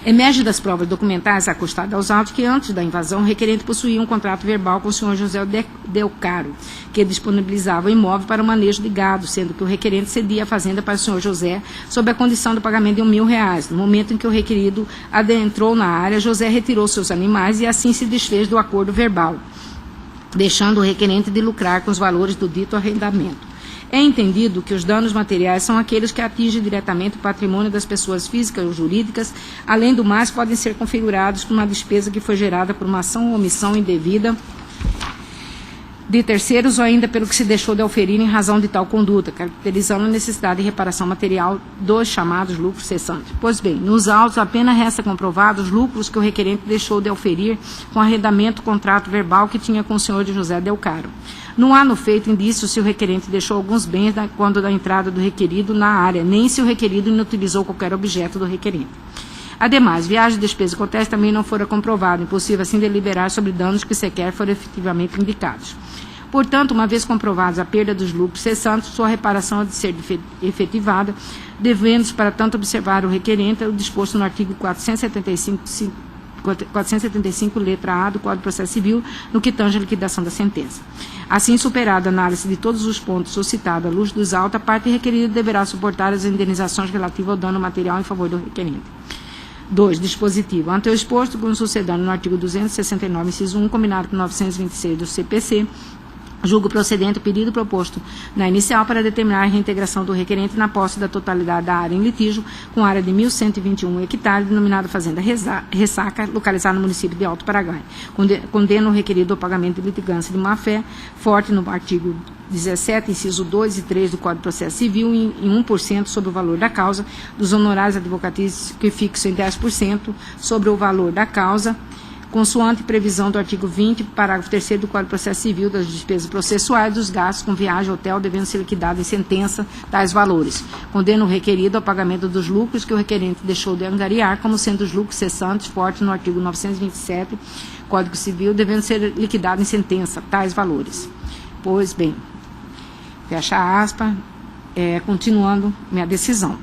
Emerge das provas documentais acostadas aos autos que, antes da invasão, o requerente possuía um contrato verbal com o senhor José Delcaro, que disponibilizava o imóvel para o manejo de gado, sendo que o requerente cedia a fazenda para o senhor José sob a condição do pagamento de R$1.000. No momento em que o requerido adentrou na área, José retirou seus animais e assim se desfez do acordo verbal, deixando o requerente de lucrar com os valores do dito arrendamento. É entendido que os danos materiais são aqueles que atingem diretamente o patrimônio das pessoas físicas ou jurídicas, além do mais, podem ser configurados por uma despesa que foi gerada por uma ação ou omissão indevida de terceiros ou ainda pelo que se deixou de oferir em razão de tal conduta, caracterizando a necessidade de reparação material dos chamados lucros cessantes. Pois bem, nos autos apenas resta comprovado os lucros que o requerente deixou de oferir com arrendamento contrato verbal que tinha com o senhor de José Delcaro. Não há no feito indício se o requerente deixou alguns bens quando da entrada do requerido na área, nem se o requerido inutilizou qualquer objeto do requerente. Ademais, viagem, despesa e conteste também não fora comprovado, impossível assim deliberar sobre danos que sequer foram efetivamente indicados. Portanto, uma vez comprovados a perda dos lucros cessantes, sua reparação há de ser efetivada, devendo-se para tanto observar o requerente o disposto no artigo 475, letra A do Código de Processo Civil, no que tange a liquidação da sentença. Assim, superada a análise de todos os pontos suscitados à luz dos autos, a parte requerida deverá suportar as indenizações relativas ao dano material em favor do requerente. 2. Dispositivo. Ante o exposto, como sucedendo no artigo 269, inciso 1, combinado com 926 do CPC, julgo procedente o pedido proposto na inicial para determinar a reintegração do requerente na posse da totalidade da área em litígio, com área de 1.121 hectares, denominada Fazenda Ressaca, localizada no município de Alto Paraguai. Condena o requerido ao pagamento de litigância de má-fé, forte no artigo 17, inciso 2 e 3 do Código de Processo Civil, em 1% sobre o valor da causa, dos honorários advocatícios que fixam em 10% sobre o valor da causa, consoante previsão do artigo 20, parágrafo 3º do Código de Processo Civil, das despesas processuais dos gastos com viagem ao hotel devendo ser liquidados em sentença tais valores. Condena o requerido ao pagamento dos lucros que o requerente deixou de angariar, como sendo os lucros cessantes, forte no artigo 927, Código Civil, devendo ser liquidados em sentença tais valores. Pois bem, fecha aspas, continuando minha decisão.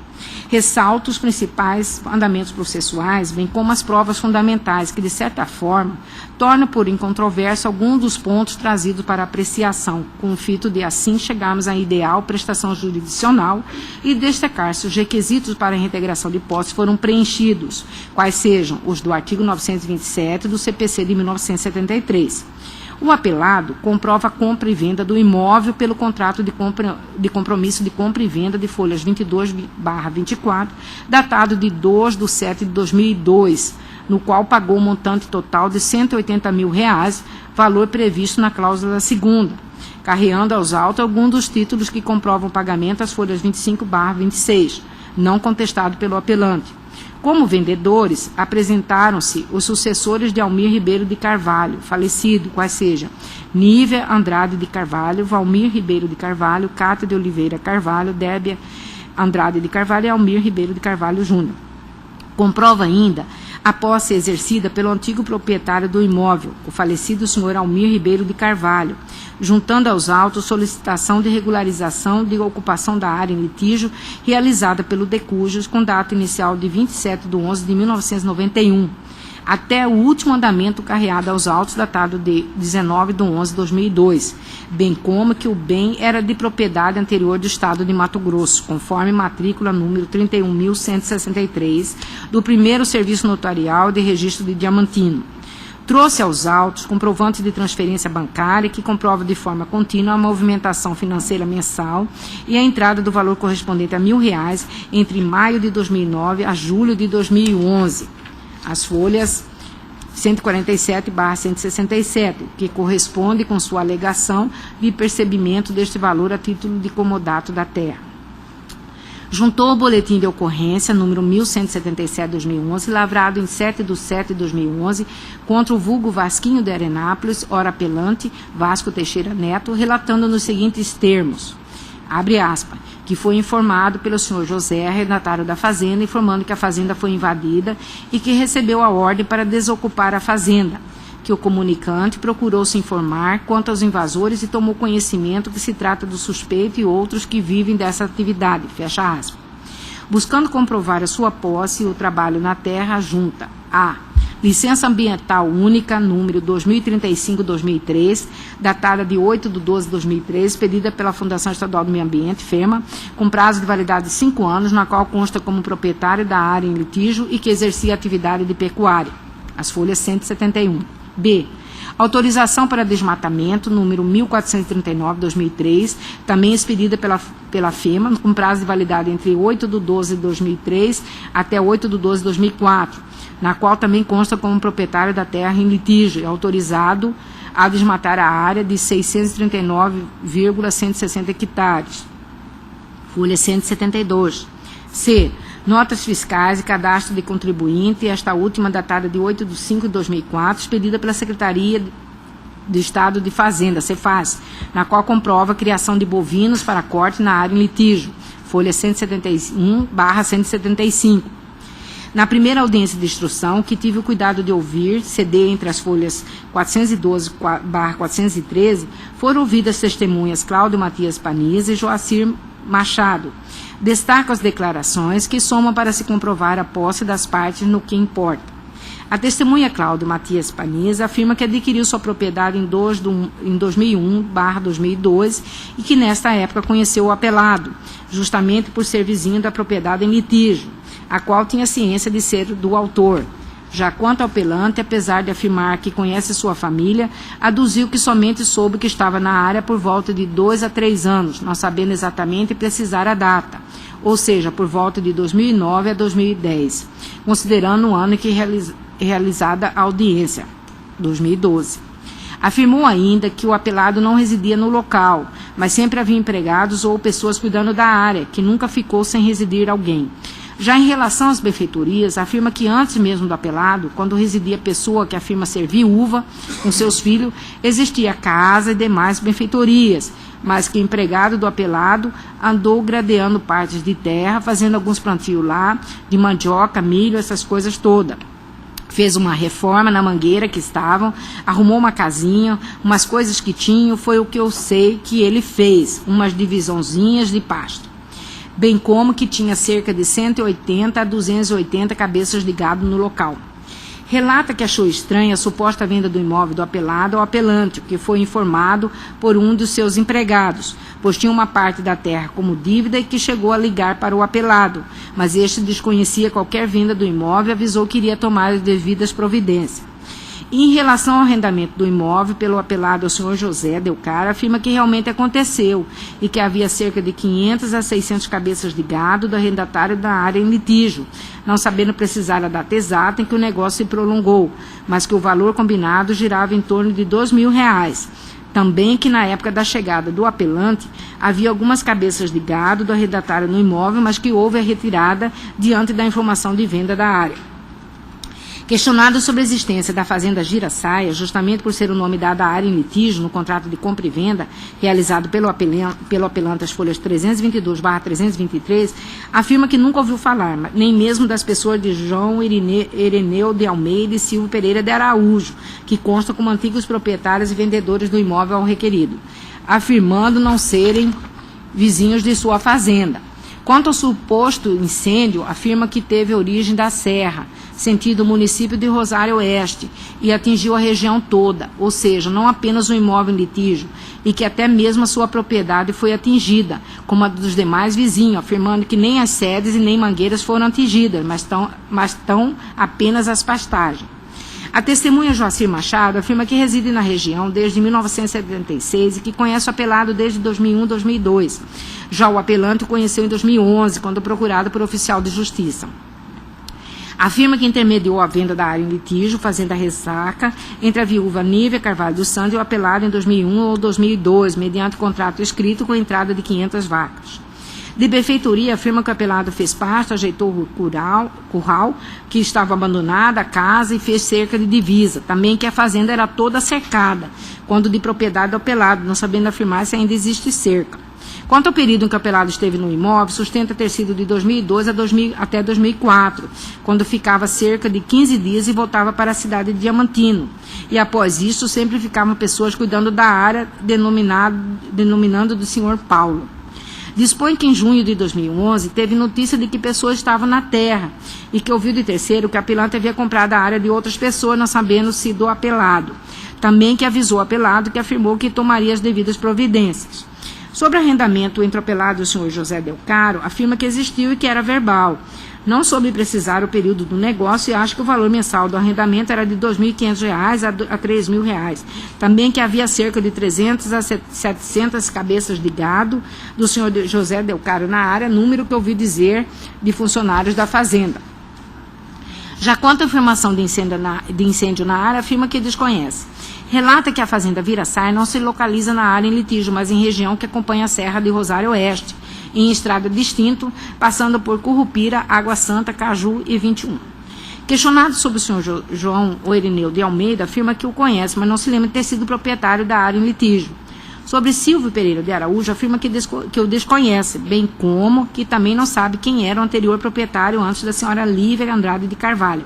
Ressalto os principais andamentos processuais, bem como as provas fundamentais, que, de certa forma, tornam por incontroverso alguns dos pontos trazidos para apreciação, com o fito de, assim, chegarmos à ideal prestação jurisdicional e destacar se os requisitos para a reintegração de posse foram preenchidos, quais sejam os do artigo 927 do CPC de 1973. O apelado comprova a compra e venda do imóvel pelo contrato de compromisso de compra e venda de folhas 22/24, datado de 2/7/2002, no qual pagou um montante total de R$180 mil, valor previsto na cláusula segunda, carreando aos autos alguns dos títulos que comprovam o pagamento às folhas 25/26, não contestado pelo apelante. Como vendedores, apresentaram-se os sucessores de Almir Ribeiro de Carvalho, falecido, quais sejam Nívia Andrade de Carvalho, Valmir Ribeiro de Carvalho, Cátia de Oliveira Carvalho, Débia Andrade de Carvalho e Almir Ribeiro de Carvalho Júnior. Comprova ainda a posse exercida pelo antigo proprietário do imóvel, o falecido senhor Almir Ribeiro de Carvalho, juntando aos autos solicitação de regularização de ocupação da área em litígio realizada pelo Decujos com data inicial de 27/11/1991, até o último andamento carreado aos autos datado de 19/11/2002, bem como que o bem era de propriedade anterior do Estado de Mato Grosso, conforme matrícula número 31.163 do primeiro Serviço Notarial de Registro de Diamantino. Trouxe aos autos comprovante de transferência bancária que comprova de forma contínua a movimentação financeira mensal e a entrada do valor correspondente a R$1.000 entre maio de 2009 a julho de 2011. As folhas 147/167, que corresponde com sua alegação de percebimento deste valor a título de comodato da terra. Juntou o boletim de ocorrência número 1177/2011, lavrado em 7/7/2011, contra o vulgo Vasquinho de Arenápolis, ora apelante, Vasco Teixeira Neto, relatando nos seguintes termos, abre aspas, que foi informado pelo senhor José, arrendatário da fazenda, informando que a fazenda foi invadida e que recebeu a ordem para desocupar a fazenda, que o comunicante procurou se informar quanto aos invasores e tomou conhecimento que se trata do suspeito e outros que vivem dessa atividade, fecha aspas. Buscando comprovar a sua posse e o trabalho na terra, junta a licença ambiental única, número 2035-2003, datada de 8/12/2003, expedida pela Fundação Estadual do Meio Ambiente, FEMA, com prazo de validade de 5 anos, na qual consta como proprietário da área em litígio e que exercia atividade de pecuária. As folhas 171. B. Autorização para desmatamento, número 1439/2003, também expedida pela FEMA, com prazo de validade entre 8/12/2003 até 8/12/2004, na qual também consta como proprietário da terra em litígio, autorizado a desmatar a área de 639,160 hectares. Folha 172. C. Notas fiscais e cadastro de contribuinte, esta última datada de 8/5/2004, expedida pela Secretaria do Estado de Fazenda, Cefaz, na qual comprova a criação de bovinos para corte na área em litígio. Folha 171/175. Na primeira audiência de instrução, que tive o cuidado de ouvir, CD entre as folhas 412/413, foram ouvidas testemunhas Cláudio Matias Paniza e Joacir Machado. Destaco as declarações que somam para se comprovar a posse das partes no que importa. A testemunha Cláudio Matias Paniza afirma que adquiriu sua propriedade em 2001/2002 e que nesta época conheceu o apelado, justamente por ser vizinho da propriedade em litígio, a qual tinha ciência de ser do autor. Já quanto ao apelante, apesar de afirmar que conhece sua família, aduziu que somente soube que estava na área por volta de 2 a 3 anos, não sabendo exatamente precisar a data, ou seja, por volta de 2009 a 2010, considerando o ano em que realizada a audiência, 2012. Afirmou ainda que o apelado não residia no local, mas sempre havia empregados ou pessoas cuidando da área, que nunca ficou sem residir alguém. Já em relação às benfeitorias, afirma que antes mesmo do apelado, quando residia pessoa que afirma ser viúva com seus filhos, existia casa e demais benfeitorias, mas que o empregado do apelado andou gradeando partes de terra, fazendo alguns plantios lá, de mandioca, milho, essas coisas todas. Fez uma reforma na mangueira que estavam, arrumou uma casinha, umas coisas que tinham, foi o que eu sei que ele fez, umas divisãozinhas de pasto. Bem como que tinha cerca de 180 a 280 cabeças de gado no local. Relata que achou estranha a suposta venda do imóvel do apelado ao apelante, o que foi informado por um dos seus empregados, pois tinha uma parte da terra como dívida e que chegou a ligar para o apelado, mas este desconhecia qualquer venda do imóvel e avisou que iria tomar as devidas providências. E em relação ao arrendamento do imóvel pelo apelado ao senhor José Delcara, afirma que realmente aconteceu e que havia cerca de 500 a 600 cabeças de gado do arrendatário da área em litígio, não sabendo precisar a data exata em que o negócio se prolongou, mas que o valor combinado girava em torno de R$2.000. Também que na época da chegada do apelante havia algumas cabeças de gado do arrendatário no imóvel, mas que houve a retirada diante da informação de venda da área. Questionado sobre a existência da fazenda Giraçaia, justamente por ser o nome dado à área em litígio no contrato de compra e venda realizado pelo apelante às folhas 322/323, afirma que nunca ouviu falar, nem mesmo das pessoas de João Ireneu de Almeida e Silvio Pereira de Araújo, que constam como antigos proprietários e vendedores do imóvel ao requerido, afirmando não serem vizinhos de sua fazenda. Quanto ao suposto incêndio, afirma que teve origem da serra, sentido o município de Rosário Oeste, e atingiu a região toda, ou seja, não apenas o imóvel em litígio, e que até mesmo a sua propriedade foi atingida, como a dos demais vizinhos, afirmando que nem as sedes e nem mangueiras foram atingidas, mas estão apenas as pastagens. A testemunha Joacir Machado afirma que reside na região desde 1976 e que conhece o apelado desde 2001-2002. Já o apelante o conheceu em 2011, quando procurado por oficial de justiça. Afirma que intermediou a venda da área em litígio, fazenda Ressaca, entre a viúva Nívia Carvalho dos Santos e o apelado em 2001 ou 2002, mediante contrato escrito com entrada de 500 vacas. De benfeitoria, afirma que o apelado fez pasto, ajeitou o curral, que estava abandonado, a casa, e fez cerca de divisa. Também que a fazenda era toda cercada, quando de propriedade do apelado, não sabendo afirmar se ainda existe cerca. Quanto ao período em que o apelado esteve no imóvel, sustenta ter sido de 2002 até 2004, quando ficava cerca de 15 dias e voltava para a cidade de Diamantino. E após isso, sempre ficavam pessoas cuidando da área, denominando do senhor Paulo. Dispõe que em junho de 2011 teve notícia de que pessoas estavam na terra e que ouviu de terceiro que o apelante havia comprado a área de outras pessoas, não sabendo se do apelado. Também que avisou o apelado, que afirmou que tomaria as devidas providências. Sobre arrendamento entre o apelado e o senhor José Delcaro, afirma que existiu e que era verbal. Não soube precisar o período do negócio e acha que o valor mensal do arrendamento era de R$ 2.500 a R$ 3.000. Também que havia cerca de 300 a 700 cabeças de gado do senhor José Delcaro na área, número que ouvi dizer de funcionários da fazenda. Já quanto à informação de incêndio na área, afirma que desconhece. Relata que a fazenda Viraçaia não se localiza na área em litígio, mas em região que acompanha a Serra de Rosário Oeste, em estrada distinto, passando por Currupira, Água Santa, Caju e 21. Questionado sobre o senhor João Ireneu de Almeida, afirma que o conhece, mas não se lembra de ter sido proprietário da área em litígio. Sobre Silvio Pereira de Araújo, afirma que o desconhece, bem como que também não sabe quem era o anterior proprietário antes da senhora Lívia Andrade de Carvalho.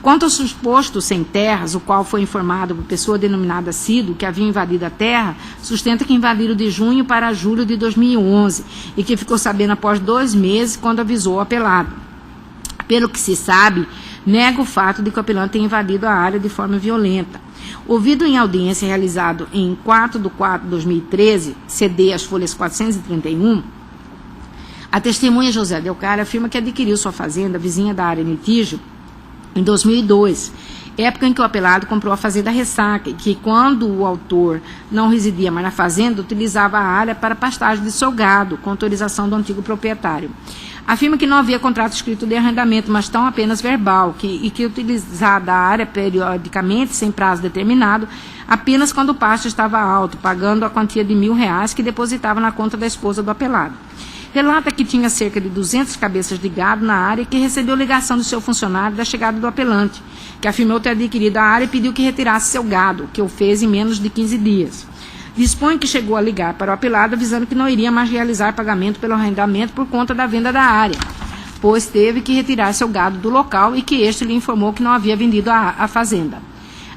Quanto ao suposto sem terras, o qual foi informado por pessoa denominada Cido, que havia invadido a terra, sustenta que invadiram de junho para julho de 2011 e que ficou sabendo após 2 meses quando avisou o apelado. Pelo que se sabe, nega o fato de que o apelante tenha invadido a área de forma violenta. Ouvido em audiência realizado em 4/4/2013, CD as folhas 431, a testemunha José Delcara afirma que adquiriu sua fazenda vizinha da área em litígio em 2002, época em que o apelado comprou a fazenda Ressaca, e que quando o autor não residia mais na fazenda, utilizava a área para pastagem de seu gado, com autorização do antigo proprietário. Afirma que não havia contrato escrito de arrendamento, mas tão apenas verbal, e que utilizava a área periodicamente, sem prazo determinado, apenas quando o pasto estava alto, pagando a quantia de R$1.000 que depositava na conta da esposa do apelado. Relata que tinha cerca de 200 cabeças de gado na área e que recebeu ligação do seu funcionário da chegada do apelante, que afirmou ter adquirido a área e pediu que retirasse seu gado, que o fez em menos de 15 dias. Dispõe que chegou a ligar para o apelado avisando que não iria mais realizar pagamento pelo arrendamento por conta da venda da área, pois teve que retirar seu gado do local e que este lhe informou que não havia vendido a fazenda.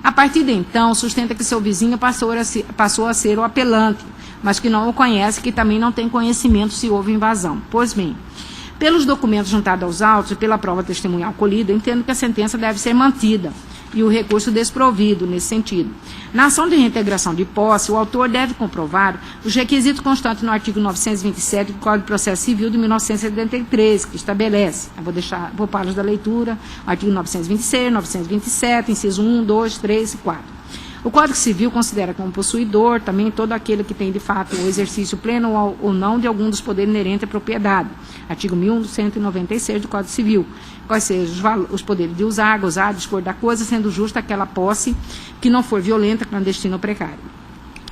A partir de então, sustenta que seu vizinho passou a ser o apelante, mas que não o conhece, que também não tem conhecimento se houve invasão. Pois bem, pelos documentos juntados aos autos e pela prova testemunhal colhida, entendo que a sentença deve ser mantida e o recurso desprovido nesse sentido. Na ação de reintegração de posse, o autor deve comprovar os requisitos constantes no artigo 927 do Código de Processo Civil de 1973, que estabelece, vou pá-los da leitura, artigo 926, 927, inciso 1, 2, 3 e 4. O Código Civil considera como possuidor também todo aquele que tem, de fato, o exercício pleno ou não de algum dos poderes inerentes à propriedade. Artigo 1196 do Código Civil. Quais sejam os poderes de usar, gozar, dispor da coisa, sendo justa aquela posse que não for violenta, clandestina ou precária.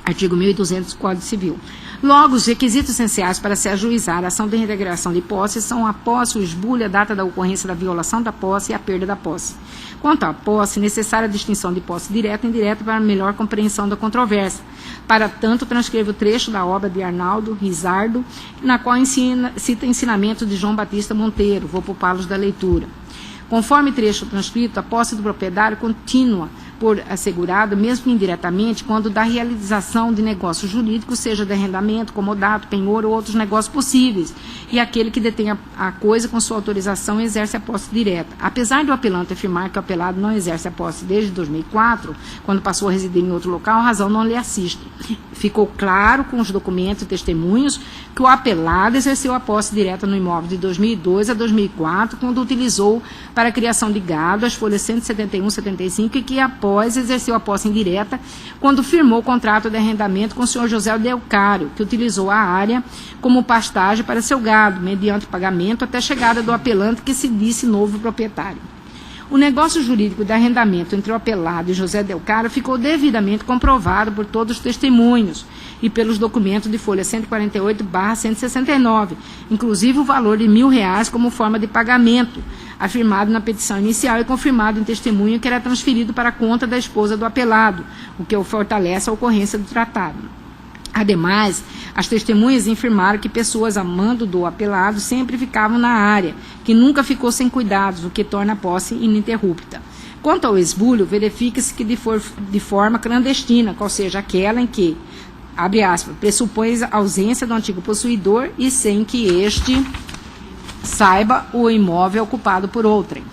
Artigo 1200 do Código Civil. Logo, os requisitos essenciais para se ajuizar a ação de reintegração de posse são a posse, o esbulho, a data da ocorrência da violação da posse e a perda da posse. Quanto à posse, necessária a distinção de posse direta e indireta para melhor compreensão da controvérsia. Para tanto, transcrevo o trecho da obra de Arnaldo Rizardo, na qual cita ensinamentos de João Batista Monteiro. Vou poupá-los da leitura. Conforme trecho transcrito, a posse do proprietário continua por assegurado, mesmo indiretamente, quando da realização de negócio jurídico, seja de arrendamento, comodato, penhor ou outros negócios possíveis, e aquele que detém a coisa com sua autorização exerce a posse direta. Apesar do apelante afirmar que o apelado não exerce a posse desde 2004, quando passou a residir em outro local, a razão não lhe assiste. Ficou claro com os documentos e testemunhos que o apelado exerceu a posse direta no imóvel de 2002 a 2004, quando utilizou para a criação de gado as folhas 171 e 75, e que após exerceu a posse indireta quando firmou o contrato de arrendamento com o senhor José Delcário, que utilizou a área como pastagem para seu gado, mediante pagamento até a chegada do apelante, que se disse novo proprietário. O negócio jurídico de arrendamento entre o apelado e José Delcário ficou devidamente comprovado por todos os testemunhos e pelos documentos de folha 148/169, inclusive o valor de R$1.000 como forma de pagamento, afirmado na petição inicial e confirmado em testemunho que era transferido para a conta da esposa do apelado, o que fortalece a ocorrência do tratado. Ademais, as testemunhas informaram que pessoas a mando do apelado sempre ficavam na área, que nunca ficou sem cuidados, o que torna a posse ininterrupta. Quanto ao esbulho, verifica-se que de forma clandestina, qual seja aquela em que, abre aspas, pressupõe a ausência do antigo possuidor e sem que este saiba o imóvel ocupado por outrem.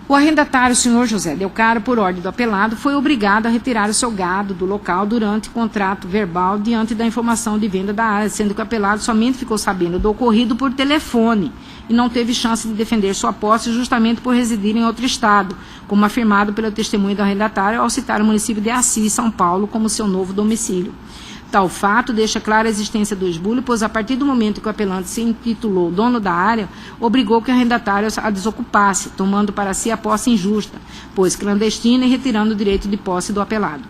O arrendatário, senhor José Delcário, por ordem do apelado, foi obrigado a retirar o seu gado do local durante contrato verbal diante da informação de venda da área, sendo que o apelado somente ficou sabendo do ocorrido por telefone e não teve chance de defender sua posse justamente por residir em outro estado, como afirmado pelo testemunho do arrendatário ao citar o município de Assis, São Paulo, como seu novo domicílio. Tal fato deixa clara a existência do esbulho, pois a partir do momento que o apelante se intitulou dono da área, obrigou que o arrendatário a desocupasse, tomando para si a posse injusta, pois clandestina, e retirando o direito de posse do apelado.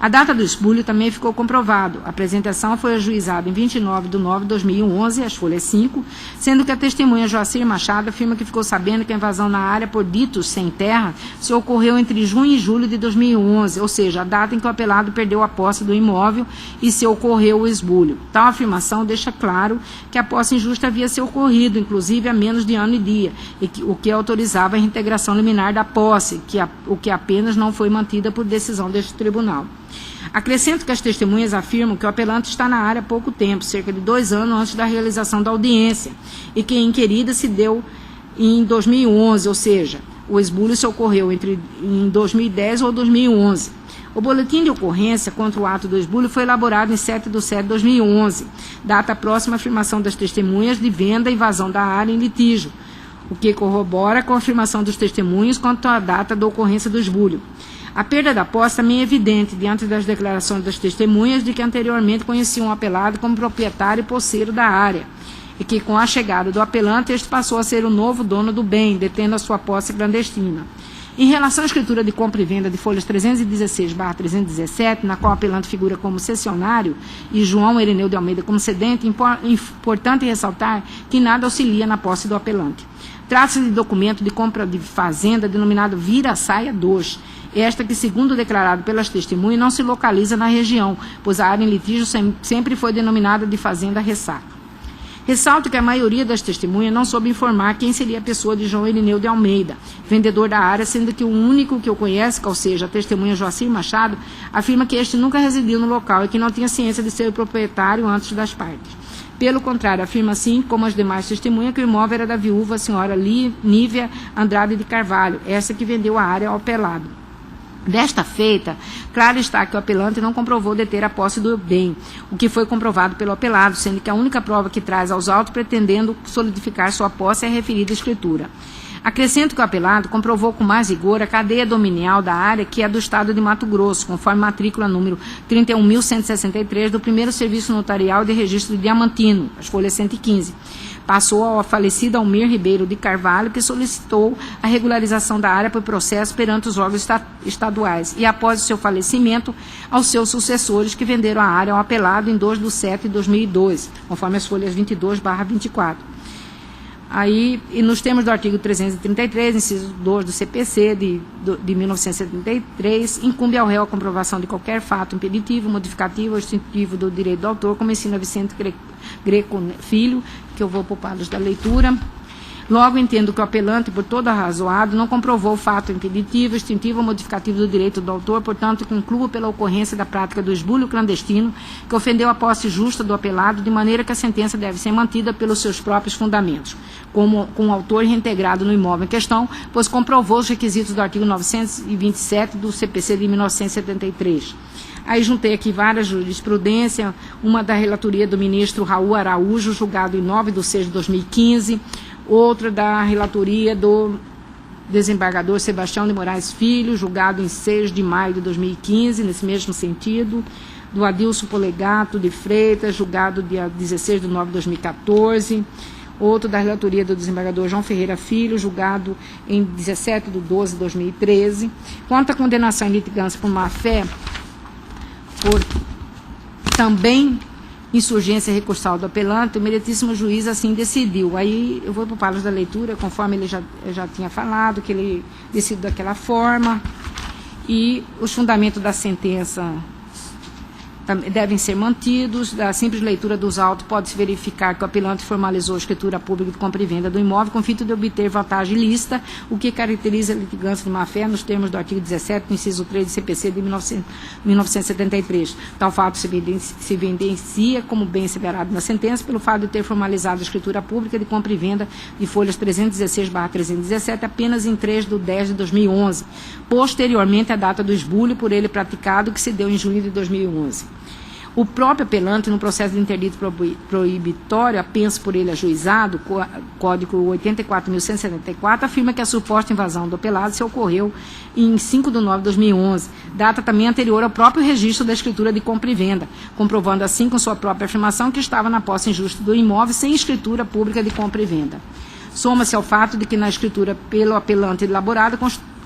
A data do esbulho também ficou comprovado. A apresentação foi ajuizada em 29 de nove de 2011, as folhas 5, sendo que a testemunha Joacir Machado afirma que ficou sabendo que a invasão na área por ditos sem terra se ocorreu entre junho e julho de 2011, ou seja, a data em que o apelado perdeu a posse do imóvel e se ocorreu o esbulho. Tal afirmação deixa claro que a posse injusta havia se ocorrido, inclusive há menos de ano e dia, o que autorizava a reintegração liminar da posse, o que apenas não foi mantida por decisão deste tribunal. Acrescento que as testemunhas afirmam que o apelante está na área há pouco tempo, cerca de 2 anos antes da realização da audiência, e que a inquirida se deu em 2011, ou seja, o esbulho se ocorreu em 2010 ou 2011. O boletim de ocorrência contra o ato do esbulho foi elaborado em 7 de setembro de 2011, data próxima à afirmação das testemunhas de venda e invasão da área em litígio, o que corrobora com a afirmação dos testemunhos quanto à data da ocorrência do esbulho. A perda da posse também é evidente diante das declarações das testemunhas de que anteriormente conheciam o apelado como proprietário e posseiro da área, e que com a chegada do apelante este passou a ser o novo dono do bem, detendo a sua posse clandestina. Em relação à escritura de compra e venda de folhas 316/317, na qual o apelante figura como cessionário e João Irineu de Almeida como cedente, importante ressaltar que nada auxilia na posse do apelante. Trata-se de documento de compra de fazenda denominado Vira-Saia 2, esta que, segundo declarado pelas testemunhas, não se localiza na região, pois a área em litígio sempre foi denominada de Fazenda Ressaca. Ressalto que a maioria das testemunhas não soube informar quem seria a pessoa de João Irineu de Almeida, vendedor da área, sendo que o único que o conhece, ou seja, a testemunha Joacir Machado, afirma que este nunca residiu no local e que não tinha ciência de ser o proprietário antes das partes. Pelo contrário, afirma assim, como as demais testemunhas, que o imóvel era da viúva, a senhora Nívia Andrade de Carvalho, essa que vendeu a área ao apelado. Desta feita, claro está que o apelante não comprovou deter a posse do bem, o que foi comprovado pelo apelado, sendo que a única prova que traz aos autos pretendendo solidificar sua posse é a referida escritura. Acrescento que o apelado comprovou com mais rigor a cadeia dominial da área, que é do Estado de Mato Grosso, conforme matrícula número 31.163 do primeiro Serviço Notarial de Registro Diamantino, as folhas 115. Passou ao falecido Almir Ribeiro de Carvalho, que solicitou a regularização da área por processo perante os órgãos estaduais, e após o seu falecimento, aos seus sucessores, que venderam a área ao apelado em 2 de setembro de 2002, conforme as folhas 22/24. Aí, e nos termos do artigo 333, inciso 2 do CPC de 1973, incumbe ao réu a comprovação de qualquer fato impeditivo, modificativo ou extintivo do direito do autor, como ensina Vicente Greco Filho, que eu vou poupá-los da leitura. Logo, entendo que o apelante, por todo arrazoado, não comprovou o fato impeditivo, extintivo ou modificativo do direito do autor, portanto, concluo pela ocorrência da prática do esbulho clandestino, que ofendeu a posse justa do apelado, de maneira que a sentença deve ser mantida pelos seus próprios fundamentos, com o autor reintegrado no imóvel em questão, pois comprovou os requisitos do artigo 927 do CPC de 1973. Aí juntei aqui várias jurisprudências, uma da relatoria do ministro Raul Araújo, julgado em 9 de 6 de 2015, outra da relatoria do desembargador Sebastião de Moraes Filho, julgado em 6 de maio de 2015, nesse mesmo sentido, do Adilson Polegato de Freitas, julgado dia 16 de 9 de 2014, outro da relatoria do desembargador João Ferreira Filho, julgado em 17 de 12 de 2013. Quanto à condenação em litigância por má-fé, por também insurgência recursal do apelante, o meritíssimo juiz assim decidiu. Aí eu vou poupá-los da leitura, conforme ele já tinha falado, que ele decidiu daquela forma, e os fundamentos da sentença devem ser mantidos. Da simples leitura dos autos pode-se verificar que o apelante formalizou a escritura pública de compra e venda do imóvel com o fito de obter vantagem ilícita, o que caracteriza a litigância de má-fé nos termos do artigo 17, no inciso 3 do CPC de 1973. Tal fato se evidencia como bem severado na sentença pelo fato de ter formalizado a escritura pública de compra e venda de folhas 316/317 apenas em 3 de 10 de 2011, posteriormente à data do esbulho por ele praticado, que se deu em junho de 2011. O próprio apelante, no processo de interdito proibitório, apenso por ele ajuizado, Código 84.174, afirma que a suposta invasão do apelado se ocorreu em 5 de 9 de 2011, data também anterior ao próprio registro da escritura de compra e venda, comprovando assim com sua própria afirmação que estava na posse injusta do imóvel sem escritura pública de compra e venda. Soma-se ao fato de que na escritura pelo apelante elaborada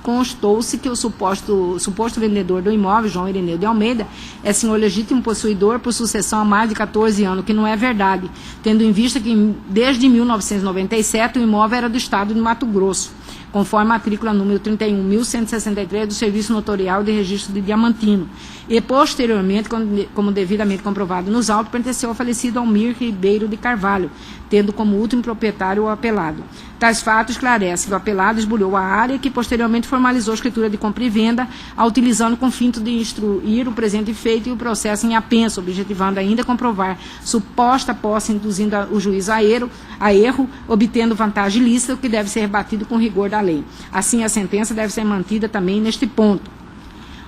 constou-se que o suposto vendedor do imóvel, João Irineu de Almeida, é senhor legítimo possuidor por sucessão há mais de 14 anos, que não é verdade, tendo em vista que desde 1997 o imóvel era do estado de Mato Grosso, conforme a matrícula número 31.163 do Serviço Notorial de Registro de Diamantino, e posteriormente, como devidamente comprovado nos autos, pertenceu ao falecido Almir Ribeiro de Carvalho, tendo como último proprietário o apelado. Tais fatos esclarecem que o apelado esbulhou a área, que posteriormente formalizou a escritura de compra e venda, a utilizando com o fim de instruir o presente feito e o processo em apenso, objetivando ainda comprovar suposta posse, induzindo o juiz a erro, obtendo vantagem ilícita, o que deve ser rebatido com rigor da lei. Assim, a sentença deve ser mantida também neste ponto.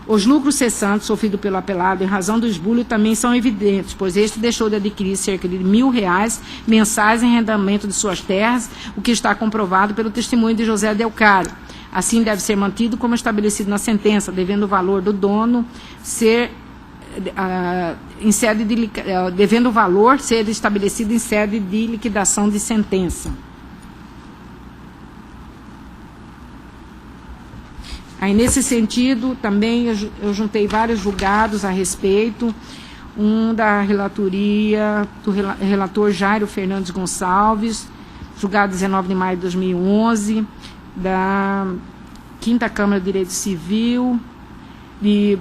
Os lucros cessantes sofridos pelo apelado em razão do esbulho também são evidentes, pois este deixou de adquirir cerca de R$1.000 mensais em arrendamento de suas terras, o que está comprovado pelo testemunho de José Delcário. Assim, deve ser mantido como estabelecido na sentença, devendo o valor do dono ser devendo o valor ser estabelecido em sede de liquidação de sentença. Aí, nesse sentido, também eu juntei vários julgados a respeito, um da relatoria do relator Jairo Fernandes Gonçalves, julgado 19 de maio de 2011, da 5ª Câmara de Direito Civil,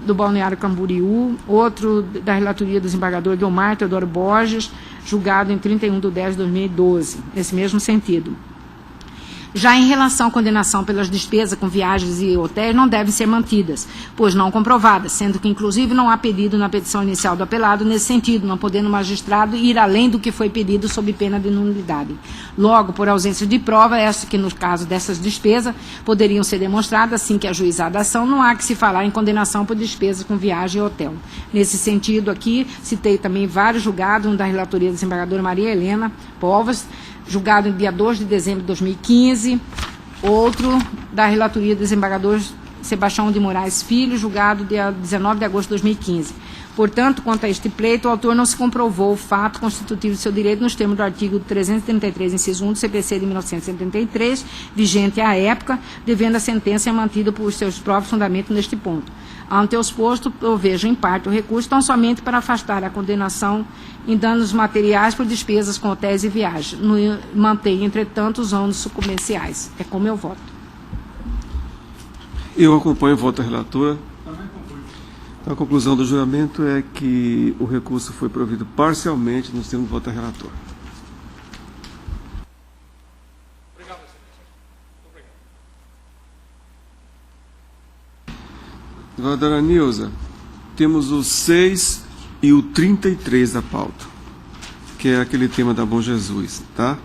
do Balneário Camboriú, outro da relatoria do desembargador Guilmar Teodoro Borges, julgado em 31 de 10 de 2012, nesse mesmo sentido. Já em relação à condenação pelas despesas com viagens e hotéis, não devem ser mantidas, pois não comprovadas, sendo que, inclusive, não há pedido na petição inicial do apelado nesse sentido, não podendo o magistrado ir além do que foi pedido sob pena de nulidade. Logo, por ausência de prova, essa que, no caso dessas despesas, poderiam ser demonstradas, assim que ajuizada a ação, não há que se falar em condenação por despesas com viagem e hotel. Nesse sentido, aqui, citei também vários julgados, um da relatoria da desembargadora Maria Helena Povas, julgado no dia 2 de dezembro de 2015, outro da relatoria do desembargador Sebastião de Moraes Filho, julgado dia 19 de agosto de 2015. Portanto, quanto a este pleito, o autor não se comprovou o fato constitutivo de seu direito nos termos do artigo 333, inciso 1 do CPC de 1973, vigente à época, devendo a sentença ser mantida por seus próprios fundamentos neste ponto. Ante o exposto, eu vejo em parte o recurso tão somente para afastar a condenação em danos materiais por despesas com hotéis e viagens. Mantém, entretanto, os ônus comerciais. É como eu voto. Eu acompanho o voto da relatora. A conclusão do juramento é que o recurso foi provido parcialmente nos termos do voto da relatora. Desembargadora Nilza, temos o 6 e o 33 da pauta, que é aquele tema da Bom Jesus, tá?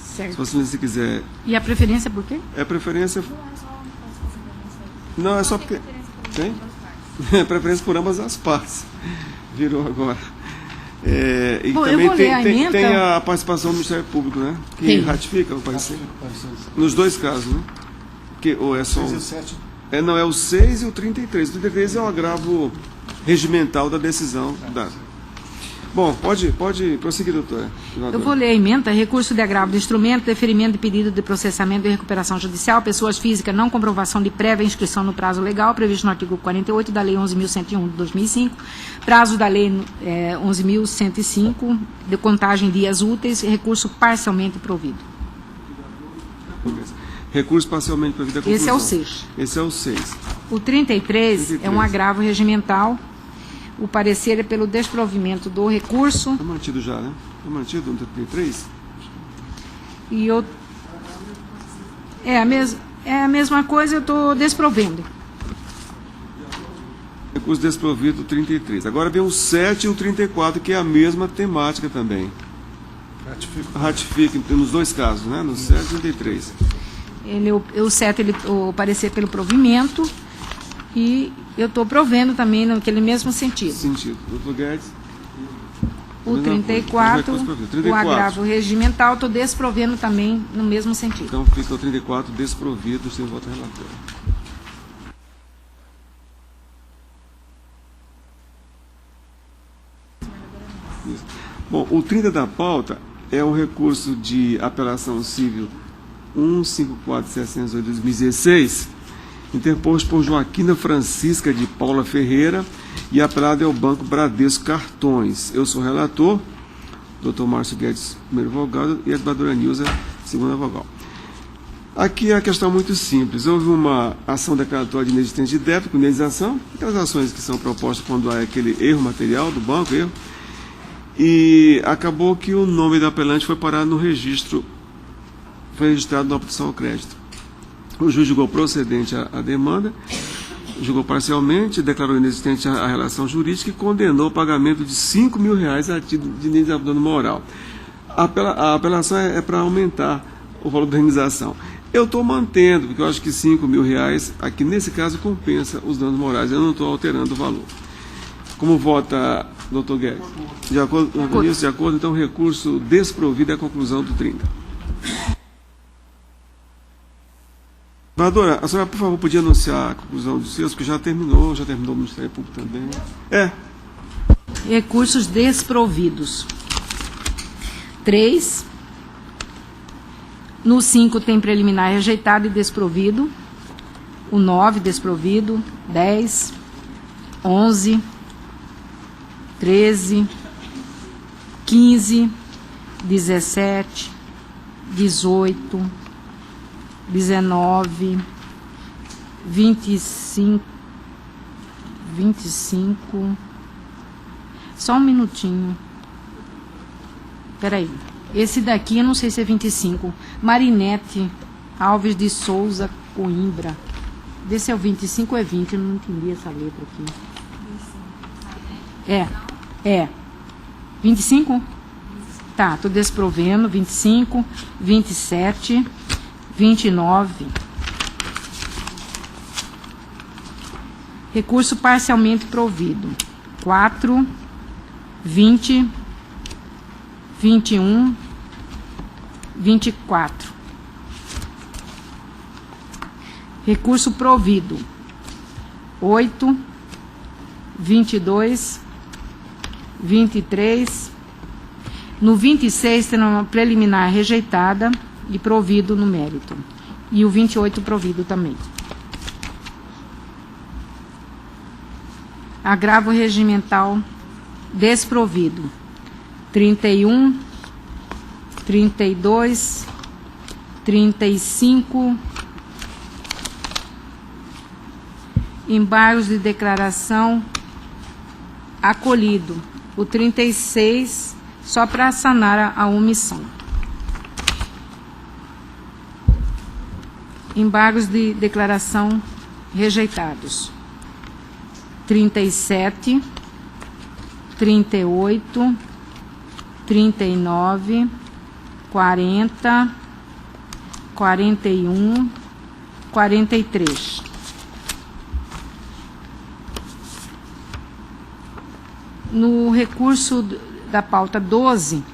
Certo. Se você quiser... E a preferência por quê? É preferência... Não, é só porque... Tem? É preferência por ambas as partes. Virou agora. E bom, também tem a participação do Ministério Público, né? Que tem. ratifica o parecer. Nos dois casos, né? Ou é só... 6 e 7. Não, é o 6 e o 33. O 33 é o agravo regimental da decisão dada. Bom, pode prosseguir, doutora. Eu vou ler a emenda. Recurso de agravo de instrumento, deferimento de pedido de processamento e recuperação judicial, pessoas físicas, não comprovação de prévia inscrição no prazo legal, previsto no artigo 48 da Lei 11.101 de 2005, prazo da Lei 11.105, de contagem dias úteis, recurso parcialmente provido. Recurso parcialmente provido à conclusão. Esse é o 6. Esse é o 6. O 33 é um agravo regimental. O parecer é pelo desprovimento do recurso. Está mantido já, né? Está mantido no 33? E eu... É a mesma coisa, eu estou desprovendo. Recurso desprovido 33. Agora vem o 7 e o 34, que é a mesma temática também. Ratifica nos dois casos, né? No 7 e 33. O 7, o parecer pelo provimento, e eu estou provendo também naquele mesmo sentido. Doutor Guedes? O 34, o agravo regimental, estou desprovendo também no mesmo sentido. Então fica o 34 desprovido sem voto relatório. Isso. Bom, o 30 da pauta é o recurso de apelação civil 154.708 de 2016, interposto por Joaquina Francisca de Paula Ferreira e apelado é o Banco Bradesco Cartões. Eu sou o relator, Dr. Márcio Guedes, primeiro vogal, e a advogada Nilza, segunda vogal. Aqui a questão é muito simples. Houve uma ação declaratória de inexistência de débito com indenização, aquelas ações que são propostas quando há aquele erro material do banco, e acabou que o nome da apelante foi parar no registro, foi registrado na opção ao crédito. O juiz julgou procedente a demanda, julgou parcialmente, declarou inexistente a relação jurídica e condenou o pagamento de R$5 mil a título de indenização por dano moral. A apelação é para aumentar o valor da indenização. Eu estou mantendo, porque eu acho que R$5 mil, aqui nesse caso, compensa os danos morais. Eu não estou alterando o valor. Como vota, doutor Guedes? De acordo com isso, então o recurso desprovido é a conclusão do 30. Senadora, a senhora, por favor, podia anunciar a conclusão dos seus, que já terminou o Ministério Público também. Recursos desprovidos. 3. No 5 tem preliminar rejeitado e desprovido. O 9 desprovido. 10. 11. 13. 15. 17. 18. 19. 25. Só um minutinho. Peraí. Esse daqui, eu não sei se é 25. Marinete Alves de Souza Coimbra. Desse é o 25 ou é 20? Eu não entendi essa letra aqui. É. 25? Tá, tô desprovendo. 25, 27, 29. Recurso parcialmente provido. 4, 20, 21, 24. Recurso provido. 8, 22, 23. No 26 tem uma preliminar rejeitada e provido no mérito. E o 28 provido também. Agravo regimental desprovido. 31, 32, 35, embargos de declaração acolhido. O 36, só para sanar a omissão. Embargos de declaração rejeitados. 37, 38, 39, 40, 41, 43. No recurso da pauta 12,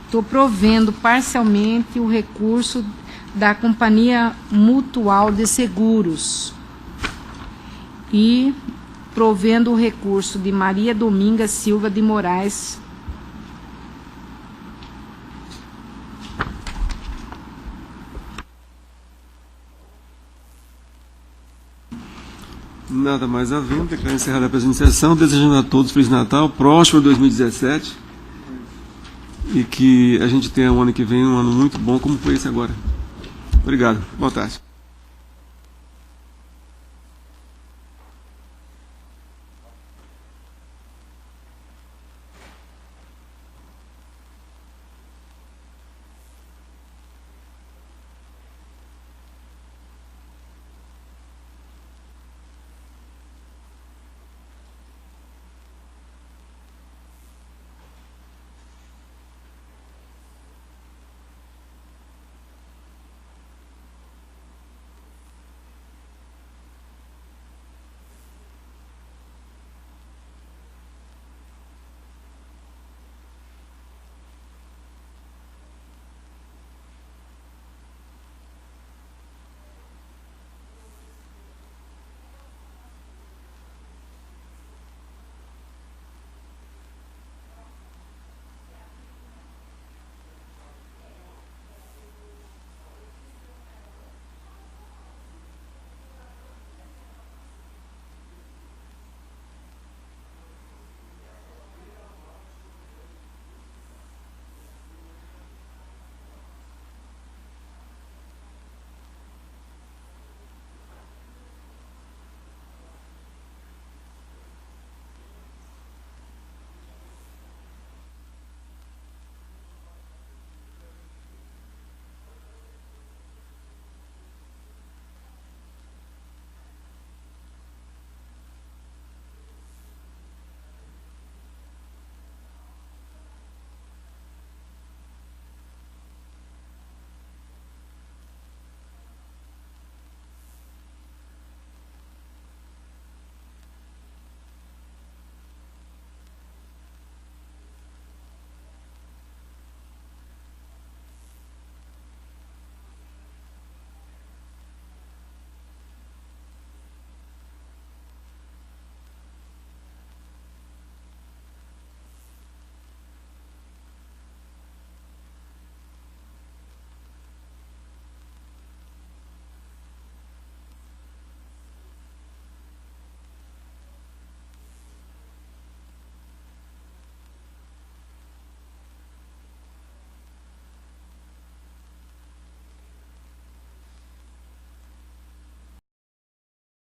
estou provendo parcialmente o recurso da Companhia Mutual de Seguros e provendo o recurso de Maria Dominga Silva de Moraes. Nada mais havendo, declaro encerrada a presente sessão, desejando a todos Feliz Natal, próximo 2017, e que a gente tenha um ano que vem um ano muito bom, como foi esse agora. Obrigado. Boa tarde.